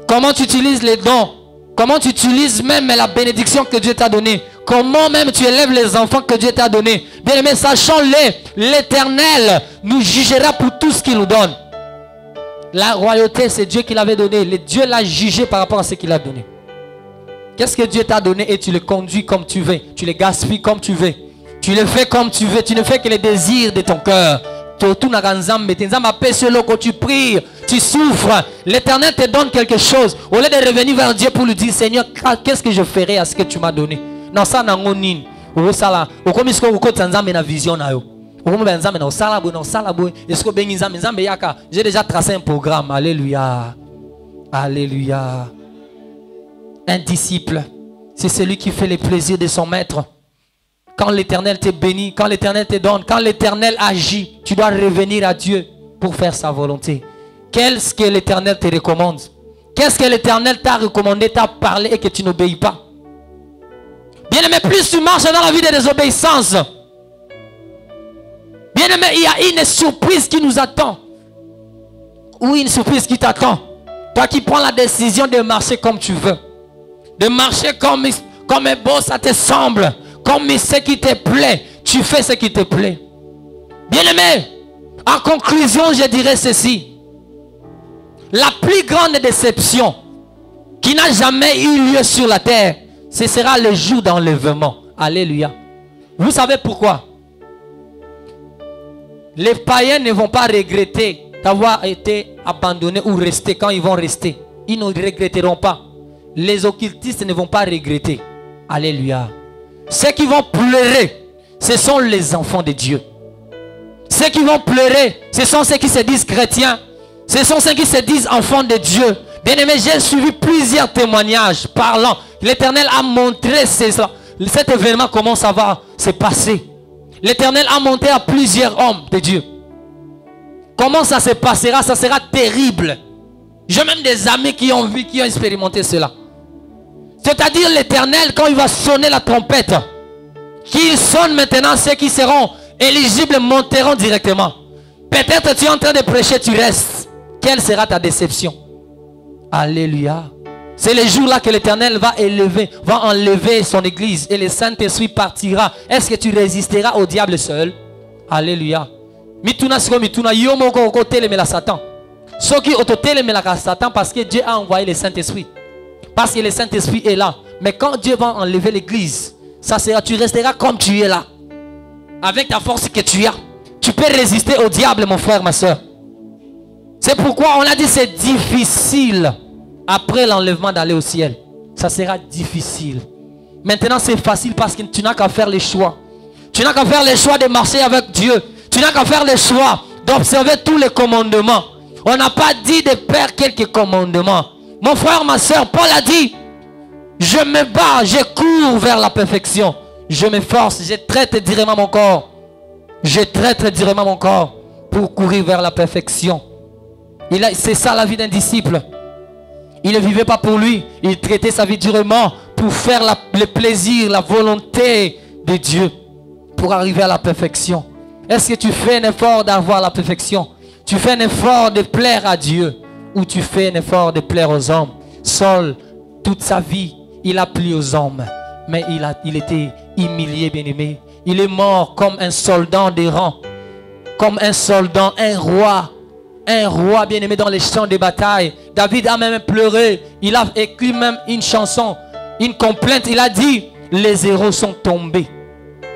Comment tu utilises les dons? Comment tu utilises même la bénédiction que Dieu t'a donnée? Comment même tu élèves les enfants que Dieu t'a donnés? Bien aimé, sachons-le, l'Éternel nous jugera pour tout ce qu'il nous donne. La royauté, c'est Dieu qui l'avait donné. Dieu l'a jugé par rapport à ce qu'il a donné. Qu'est-ce que Dieu t'a donné et tu le conduis comme tu veux. Tu le gaspilles comme tu veux. Tu le fais comme tu veux. Tu ne fais que les désirs de ton cœur. Tu pries, tu souffres. L'Éternel te donne quelque chose. Au lieu de revenir vers Dieu pour lui dire, Seigneur, qu'est-ce que je ferai à ce que tu m'as donné? Non, ça n'a pas de vision. J'ai déjà tracé un programme. Alléluia. Alléluia. Un disciple, c'est celui qui fait les plaisirs de son maître. Quand l'Éternel te bénit, quand l'Éternel te donne, quand l'Éternel agit, tu dois revenir à Dieu pour faire sa volonté. Qu'est-ce que l'Éternel te recommande? Qu'est-ce que l'Éternel t'a recommandé, t'a parlé et que tu n'obéis pas? Bien-aimé, plus tu marches dans la vie de désobéissance, bien-aimé, il y a une surprise qui nous attend. Ou une surprise qui t'attend. Toi qui prends la décision de marcher comme tu veux. De marcher comme un beau ça te semble. Comme ce qui te plaît. Tu fais ce qui te plaît. Bien-aimé, en conclusion, je dirais ceci. La plus grande déception qui n'a jamais eu lieu sur la terre, ce sera le jour d'enlèvement. Alléluia. Vous savez pourquoi? Les païens ne vont pas regretter d'avoir été abandonnés ou restés quand ils vont rester. Ils ne regretteront pas. Les occultistes ne vont pas regretter. Alléluia. Ceux qui vont pleurer, ce sont les enfants de Dieu. Ceux qui vont pleurer, ce sont ceux qui se disent chrétiens. Ce sont ceux qui se disent enfants de Dieu. Bien aimé, j'ai suivi plusieurs témoignages parlant. L'Éternel a montré cet événement, comment ça va se passer. L'Éternel a montré à plusieurs hommes de Dieu. Comment ça se passera? Ça sera terrible. J'ai même des amis qui ont vu, qui ont expérimenté cela. C'est-à-dire l'Éternel, quand il va sonner la trompette, qu'il sonne maintenant, ceux qui seront éligibles monteront directement. Peut-être tu es en train de prêcher, tu restes. Quelle sera ta déception? Alléluia. C'est le jour-là que l'Éternel va enlever son église et le Saint-Esprit partira. Est-ce que tu résisteras au diable seul? Alléluia. Mituna siko mituna yomo ko telemela Satan. Soki ototelemela Satan parce que Dieu a envoyé le Saint-Esprit. Parce que le Saint-Esprit est là. Mais quand Dieu va enlever l'église, ça sera, tu resteras comme tu es là. Avec ta force que tu as. Tu peux résister au diable, mon frère, ma soeur. C'est pourquoi on a dit c'est difficile après l'enlèvement d'aller au ciel. Ça sera difficile. Maintenant c'est facile parce que tu n'as qu'à faire les choix. Tu n'as qu'à faire le choix de marcher avec Dieu. Tu n'as qu'à faire le choix d'observer tous les commandements. On n'a pas dit de faire quelques commandements. Mon frère, ma soeur, Paul a dit, je me bats, je cours vers la perfection. Je m'efforce, je traite durement mon corps. Je traite durement mon corps pour courir vers la perfection. C'est ça la vie d'un disciple. Il ne vivait pas pour lui. Il traitait sa vie durement pour faire le plaisir, la volonté de Dieu. Pour arriver à la perfection. Est-ce que tu fais un effort d'avoir la perfection? Tu fais un effort de plaire à Dieu? Ou tu fais un effort de plaire aux hommes? Saul, toute sa vie, il a plu aux hommes. Mais il était humilié, bien-aimé. Il est mort comme un soldat des rangs. Comme un soldat, un roi bien-aimé dans les champs de bataille. David a même pleuré. Il a écrit même une chanson, une complainte. Il a dit, les héros sont tombés.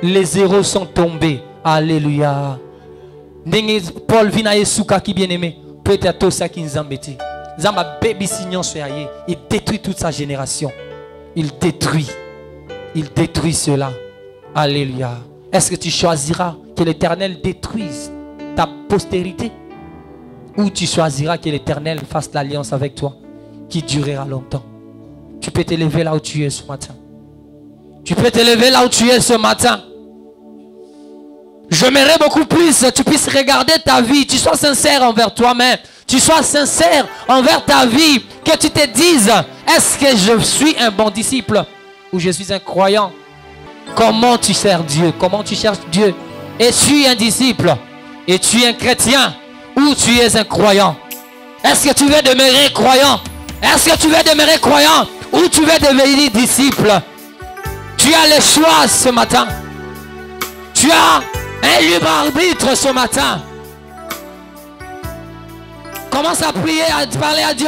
Les héros sont tombés. Alléluia. Paul vina yesuka qui bien-aimé. Peut-être tout ça qui nous embête. Zamba baby signon soyaye. Il détruit toute sa génération. Il détruit cela. Alléluia. Est-ce que tu choisiras que l'Éternel détruise ta postérité? Ou tu choisiras que l'Éternel fasse l'alliance avec toi qui durera longtemps? Tu peux te lever là où tu es ce matin. Tu peux te lever là où tu es ce matin. J'aimerais beaucoup plus que tu puisses regarder ta vie. Tu sois sincère envers toi-même. Tu sois sincère envers ta vie. Que tu te dises, est-ce que je suis un bon disciple ou je suis un croyant? Comment tu sers Dieu? Comment tu cherches Dieu? Es-tu un disciple? Es-tu un chrétien? Ou tu es un croyant? Est-ce que tu veux demeurer croyant? Est-ce que tu veux demeurer croyant? Ou tu veux devenir disciple? Tu as le choix ce matin. Tu as un libre arbitre ce matin. Commence à prier, à parler à Dieu.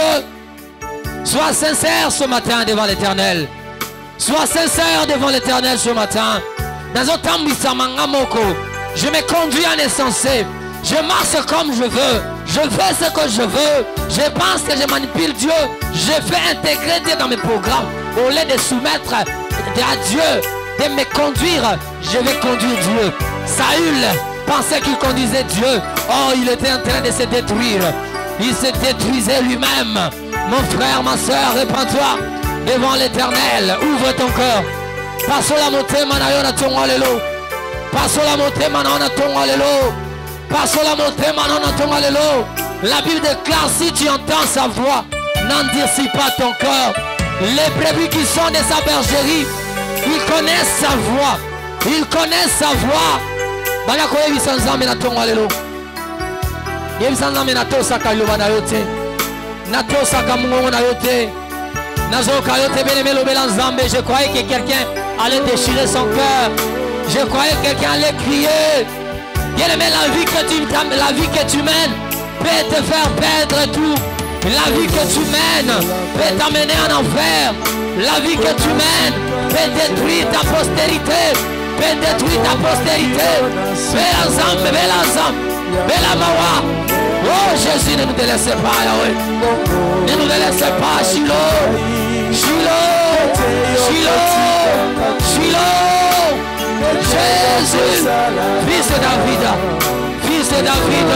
Sois sincère ce matin devant l'Éternel. Sois sincère devant l'Éternel ce matin. Dans un temps, je me conduis en insensé. Je marche comme je veux. Je fais ce que je veux. Je pense que je manipule Dieu. Je fais intégrer Dieu dans mes programmes. Au lieu de soumettre à Dieu, de me conduire, je vais conduire Dieu. Saül pensait qu'il conduisait Dieu. Oh, il était en train de se détruire. Il se détruisait lui-même. Mon frère, ma soeur, répands-toi devant l'Éternel. Ouvre ton cœur. Passe la montée, manayona ton allélo. Passe la montée, manayona ton allélo. Passe la montée, manayona ton allélo. La Bible déclare, si tu entends sa voix, n'endurcis pas ton cœur. Les brebis qui sont de sa bergerie Ils connaissent sa voix. Ils connaissent sa voix. Bana koye bisanzambe na tongo lelo. Yebisanzambe na tosaka loba na yote. Na tosaka mungongo na yote. Nazoka yote bien-aimé lobela nzambe. Je croyais que quelqu'un allait déchirer son cœur. Je croyais que quelqu'un allait crier. Bien-aimé, la vie que tu mènes peut te faire perdre tout. La vie que tu mènes peut t'amener en enfer. La vie que tu mènes peut détruire ta postérité. Peut détruire ta postérité. Bel ensemble, bel ensemble, bel amawa. Oh Jésus, ne nous délaissez pas, Yahweh. Ne nous délaissez pas, Shiloh. Shiloh. Shiloh. Shiloh. Jésus, fils de David. Fils de David.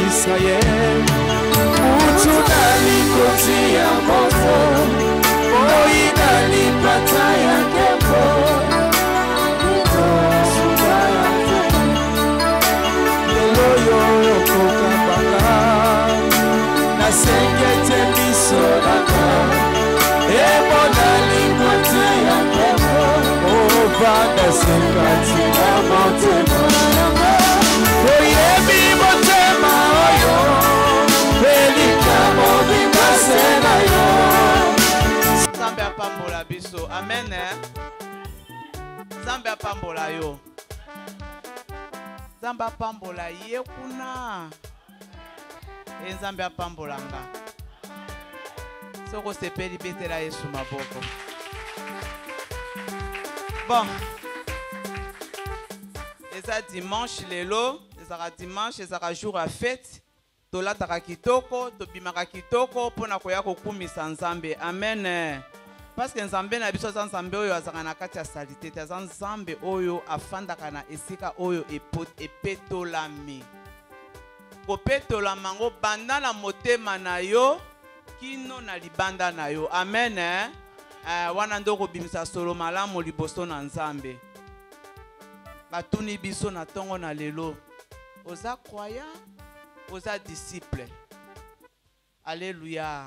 Israel, utunali koti ya moto, oinali pata ya kembo, suka ya Leloyo kokapanga, na sengete misonaka, ebonali koti ya kembo, ovanda sekati ya motema. Oyebi motema oyo, pelika mobimba sena yo. Nzambe apambola biso, amen. Nzambe apambola yo. Nzambe apambola ye kuna. Nzambe apambola nga. Soko sepeli betela Yesu maboko. Bon. Eza dimanche lelo. Ezaka dimanche, ezaka jour à fête. Tolataka kitoko, tobimaka kitoko pona koya kokumisa Nzambe. Amen. Parce que Nzambe na biso za Nzambe oyo azaka na kati ya salite, te za Nzambe oyo afandaka na esika oyo epetolami. Kopetola mango banda na motema na yo kino na libanda na yo. Amen. Wana ndoko bimisa solo malamu liboso na Nzambe. Batuni biso na tongo na lelo. Oza croyant, oza disciple. Alléluia.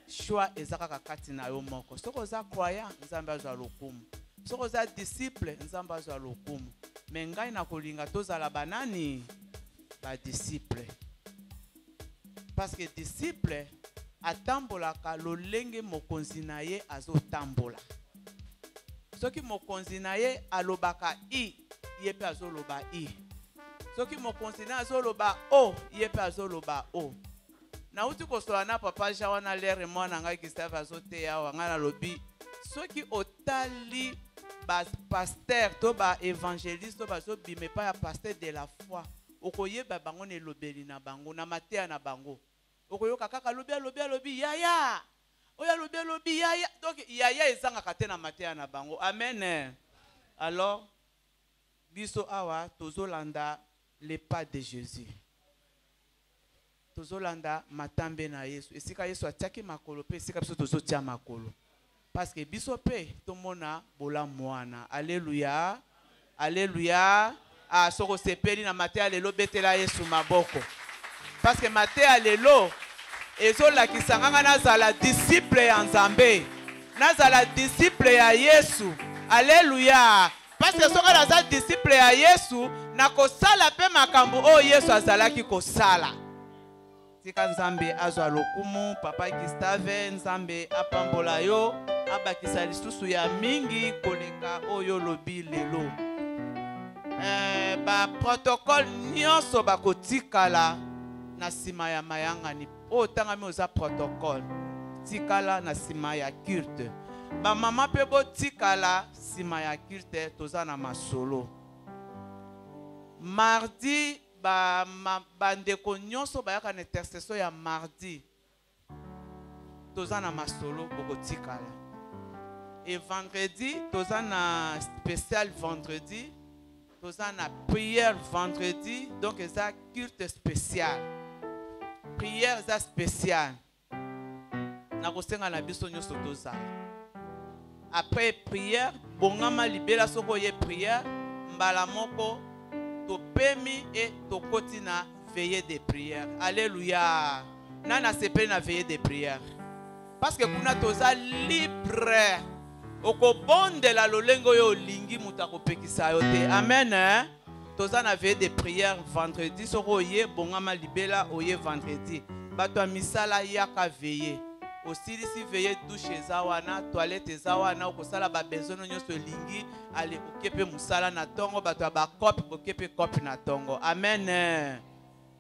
Choix ezaka kakati na yo moko. Soko oza croyant, Nzambe azwa lokumu. Soko oza disciple, Nzambe azwa lokumu. Me ngai na kolinga tozala banani ba disciple. Parce que disciple atambolaka lolenge mokonzi na ye azotambola. Soki mokonzi na ye alobaka i, ye pe azoloba i. Soki mokonzi na azoloba o, ye pe azoloba o. Na uti kosola na papa jawana lere mwana ngai Gustave azote ya wangana lobi. Soki otali ba pasteur to ba évangéliste to ba zo bime pa ya pasteur de la foi. Okoyeba bango ne lobeli na bango na matea na bango. Okoyoka kaka lobi yaya. Oya lobi yaya. Donc yaya ezanga kate na matea na bango. Amen. Alors biso awa tozolanda les pas de Jésus. Tozolanda matambe na Yesu. Esika Yesu atiaki makolo pe esika biso tozotia makolo. Parce que biso pe tomona bola mwana. Alléluia. Alléluia. Ah soko sepeli na matea lelo betela Yesu maboko. Parce que matea lelo ezola kisanganga nazala disciple ya Nzambe. Nazala disciple ya Yesu. Alléluia. Parce que soka naza disciple ya Yesu na kosala pe makambo o Yesu azalaki kosala. Tika Nzambe azwa lokumu papa Gustave Nzambe apambola yo abakisa lisusu ya mingi koleka oyo lobi lelo. Ba protocole nyonso bakotikala na sima ya mayangani. O tangami oza protocole tikala na sima ya culte. Ba mama pe bo tikala sima ya culte toza na masolo. Mardi ba ndeko nyonso bayaka na intercession ya mardi. tozana masolo bokotikala. Et vendredi, tozana spécial vendredi, tozana prière vendredi, donc ça culte spécial. Prière ça spécial. Nakosenga na biso nyoso tozala. Après prière, bongama libela soko ye prière, mbala moko to pemi et to kotina veillée de prière. Alléluia. Nana sepe na veillée de prière. Parce que kuna toza libre. Oko bonde la lolengo yo lingi mutako pekisa yo te. Amen. Toza na veillée de prière vendredi soko ye bongama libela oye vendredi. Bato misala yaka veillée. Aussi si veillée douche zawana, toilette zawana, okosala ba besoin nyonso lingi, ale okepe musala na tongo, bato ba kopi okepe kopi na tongo. Amen.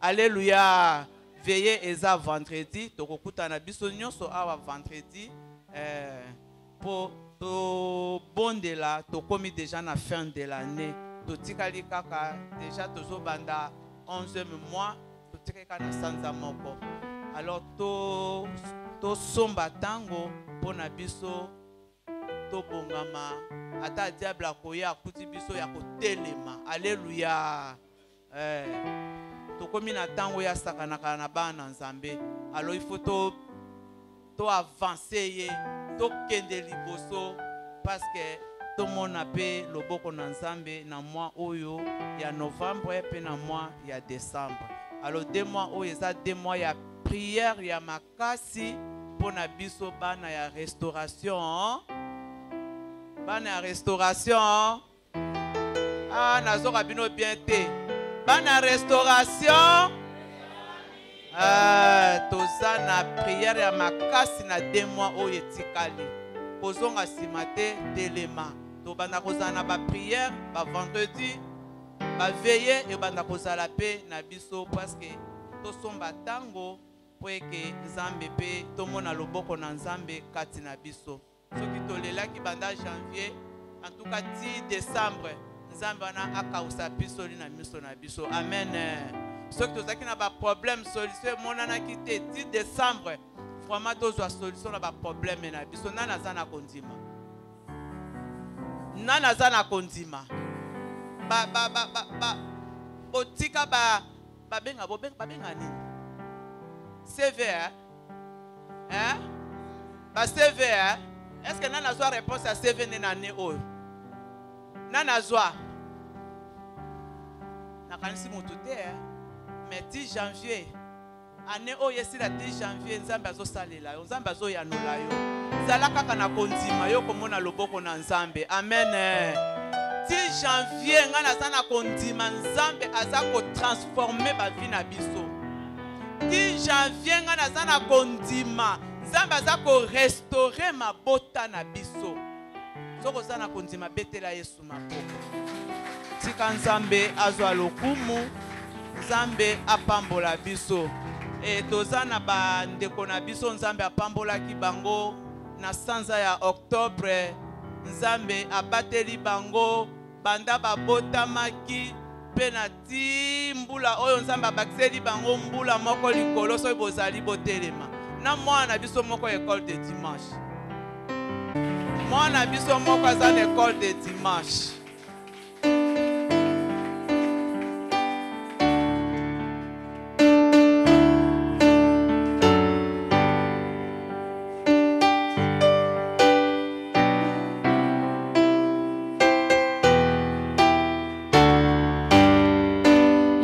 Alléluia. Veillée eza vendredi, tokokuta na biso nyonso awa vendredi pour to bondela, to komi déjà na fin de l'année. To tikali kaka déjà tozo banda 11e mois, to tikaka na sanza moko. Alors to somba tango pona biso to bongama ata diable akoya akuti biso ya kotelema. Alléluia. To komi na tango ya sakanaka na bana nzambe. Alors il faut to avancer to kende liboso parce que to mona pe loboko na nzambe na mois oyo ya novembre pe na mois ya décembre. Alors 2 mois oyo eza 2 mois ya prière ya makasi pona biso bana ya restauration. Bana ya restauration. Ah nazoka bino bien te. Bana restauration. Toza na prière ya makasi na 2 mois oyo etikali. Kozonga simate telema. To bana kozana ba prière ba vendredi ba veiller et bana kozala pe na biso parce que to somba tango poeke nzambe pe to mona loboko na nzambe kati na biso. Soki to lelaki banda janvier en tout cas 10 décembre nzambe wana akausa biso li na miso na biso. Amen. Soki to zaki na ba problème solution monana ki te 10 décembre vraiment to zo solution na ba problème na biso. Nana zana kondima. Nana zana kondima. Otika benga nini? CV hein? Ba CV hein? Est-ce que nana zo réponse à CV nena ne oyo? Nana zo. Na kanisi mutu te hein? Mais 10 janvier année oyo esila 10 janvier nzambe azosalela yo, nzambe azoyanola yo. Zala kaka na kondima yo komona loboko na nzambe. Amen. 10 janvier ngana sana kondima nzambe aza ko transformer ba vie na biso. 10 janvier ngana sana kondima nzambe aza ko restaurer mabota na biso. Soko sana kondima betela Yesu mapoko. Tika nzambe azwa lokumu, nzambe apambola biso. Et tozana ba ndeko na biso nzambe apambola ki bango na sanza ya octobre. Nzambe abateli bango banda babota maki penati mbula oyo nzambe abakiseli bango mbula moko likolo so bozali botelema. Na mwana biso moko école de dimanche. Mwana biso moko aza na école de dimanche.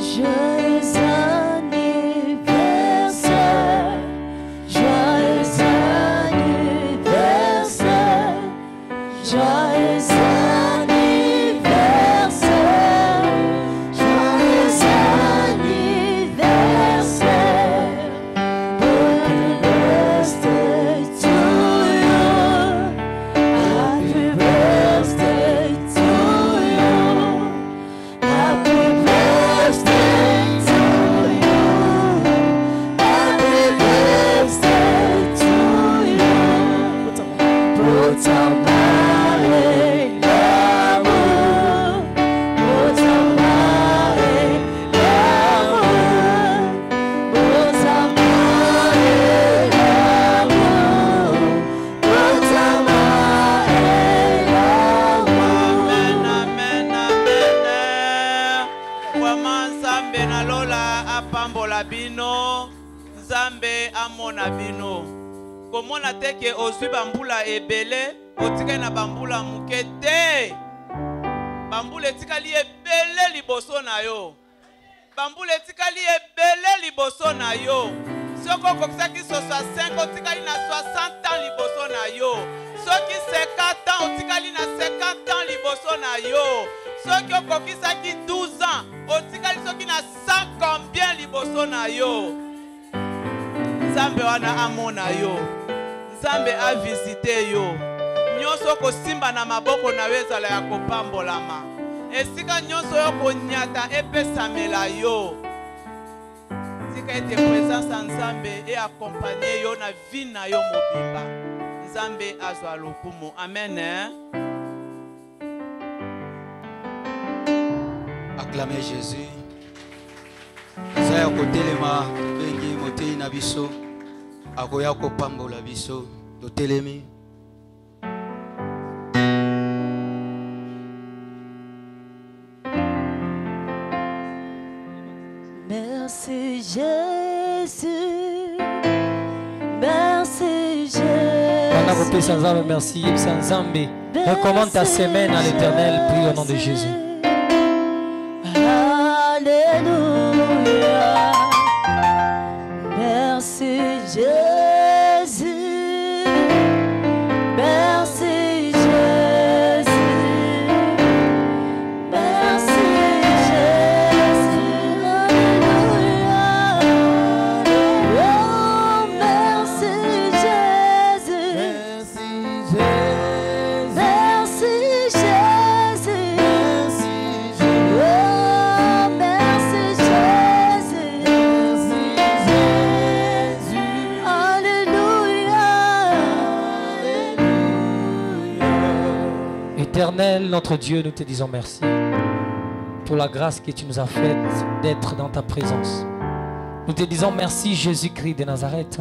Joyeux anniversaire. atambola bino, Nzambe amona bino. Komona teke ozwi bambula ebele, otike na bambula mukete. Bambula etikali ebele liboso na yo. Bambula etikali ebele liboso na yo. Soko kokisaki so 65 otikali na 60 ans liboso na yo. Soki 50 ans otikali na 50 ans liboso na yo. Soki okokisaki 12 ans otikali soki na 100 combien liboso na yo. Nzambe wana amona yo. Nzambe a visité yo. Nyonso kosimba na maboko na wezala ya kopambolama. Esika nyonso yo konyata epesamela yo. Tika ete présence ya Nzambe e accompagner yo na vie na yo mobimba. Nzambe azwa lokumu. Amen. Acclamez Jésus. Zaya kotelema bengi motei na biso. Akoya kopambola biso. Totelemi. Merci Jésus, merci Jésus. Merci, Nzambe. Recommande ta semaine à l'Éternel, prie au nom de Jésus. Alléluia. Merci Jésus, merci Jésus, merci Jésus. Alléluia. Oh, merci Jésus, merci Jésus, oh, merci Jésus, Alléluia. Éternel, notre Dieu, nous te disons merci pour la grâce que tu nous as faite d'être dans ta présence. Nous te disons merci, Jésus-Christ de Nazareth,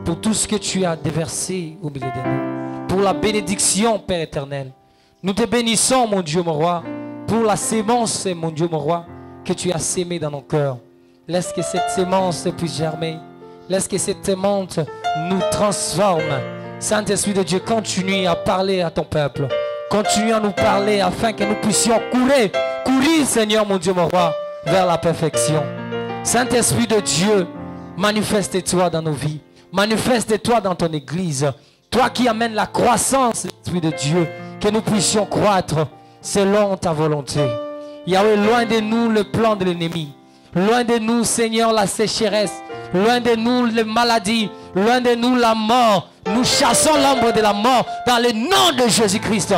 pour tout ce que tu as déversé au milieu de nous. Pour la bénédiction, Père éternel. Nous te bénissons, mon Dieu, mon roi, pour la sémence, mon Dieu, mon roi, que tu as sémée dans nos cœurs. Laisse que cette sémence puisse germer. Laisse que cette sémence nous transforme. Saint-Esprit de Dieu, continue à parler à ton peuple. Continue à nous parler afin que nous puissions courir, Seigneur, mon Dieu, mon roi, vers la perfection. Saint-Esprit de Dieu, manifeste-toi dans nos vies. Manifeste-toi dans ton église. Toi qui amènes la croissance, Esprit de Dieu, que nous puissions croître selon ta volonté. Yahweh, loin de nous le plan de l'ennemi. Loin de nous, Seigneur, la sécheresse. Loin de nous les maladies. Loin de nous la mort. Nous chassons l'ombre de la mort dans le nom de Jésus-Christ.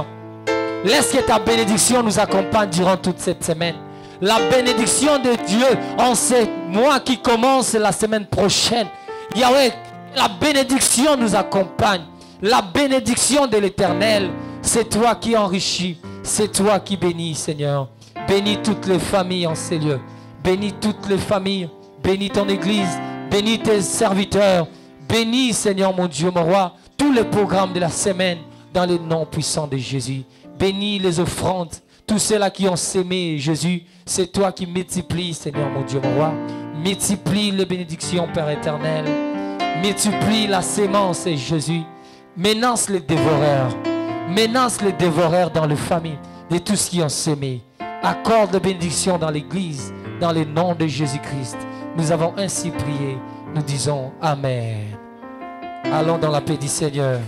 Laisse que ta bénédiction nous accompagne durant toute cette semaine. La bénédiction de Dieu en ce mois qui commence la semaine prochaine. Yahweh, la bénédiction nous accompagne. La bénédiction de l'Éternel, c'est toi qui enrichis. C'est toi qui bénis, Seigneur. Bénis toutes les familles en ces lieux. Bénis toutes les familles. Bénis ton église. Bénis tes serviteurs. Bénis, Seigneur, mon Dieu, mon roi, tous les programmes de la semaine dans le nom puissant de Jésus. Bénis les offrandes. Tous ceux-là qui ont sémé, Jésus, c'est toi qui multiplies, Seigneur, mon Dieu, mon roi. Multiplie les bénédictions, Père éternel. Multiplie la sémence, Jésus. Menace les dévoreurs. Menace les dévoreurs dans les familles de tous ceux qui ont sémé. Accorde les bénédictions dans l'église, dans le nom de Jésus-Christ. Nous avons ainsi prié. Nous disons Amen. Allons dans la paix du Seigneur.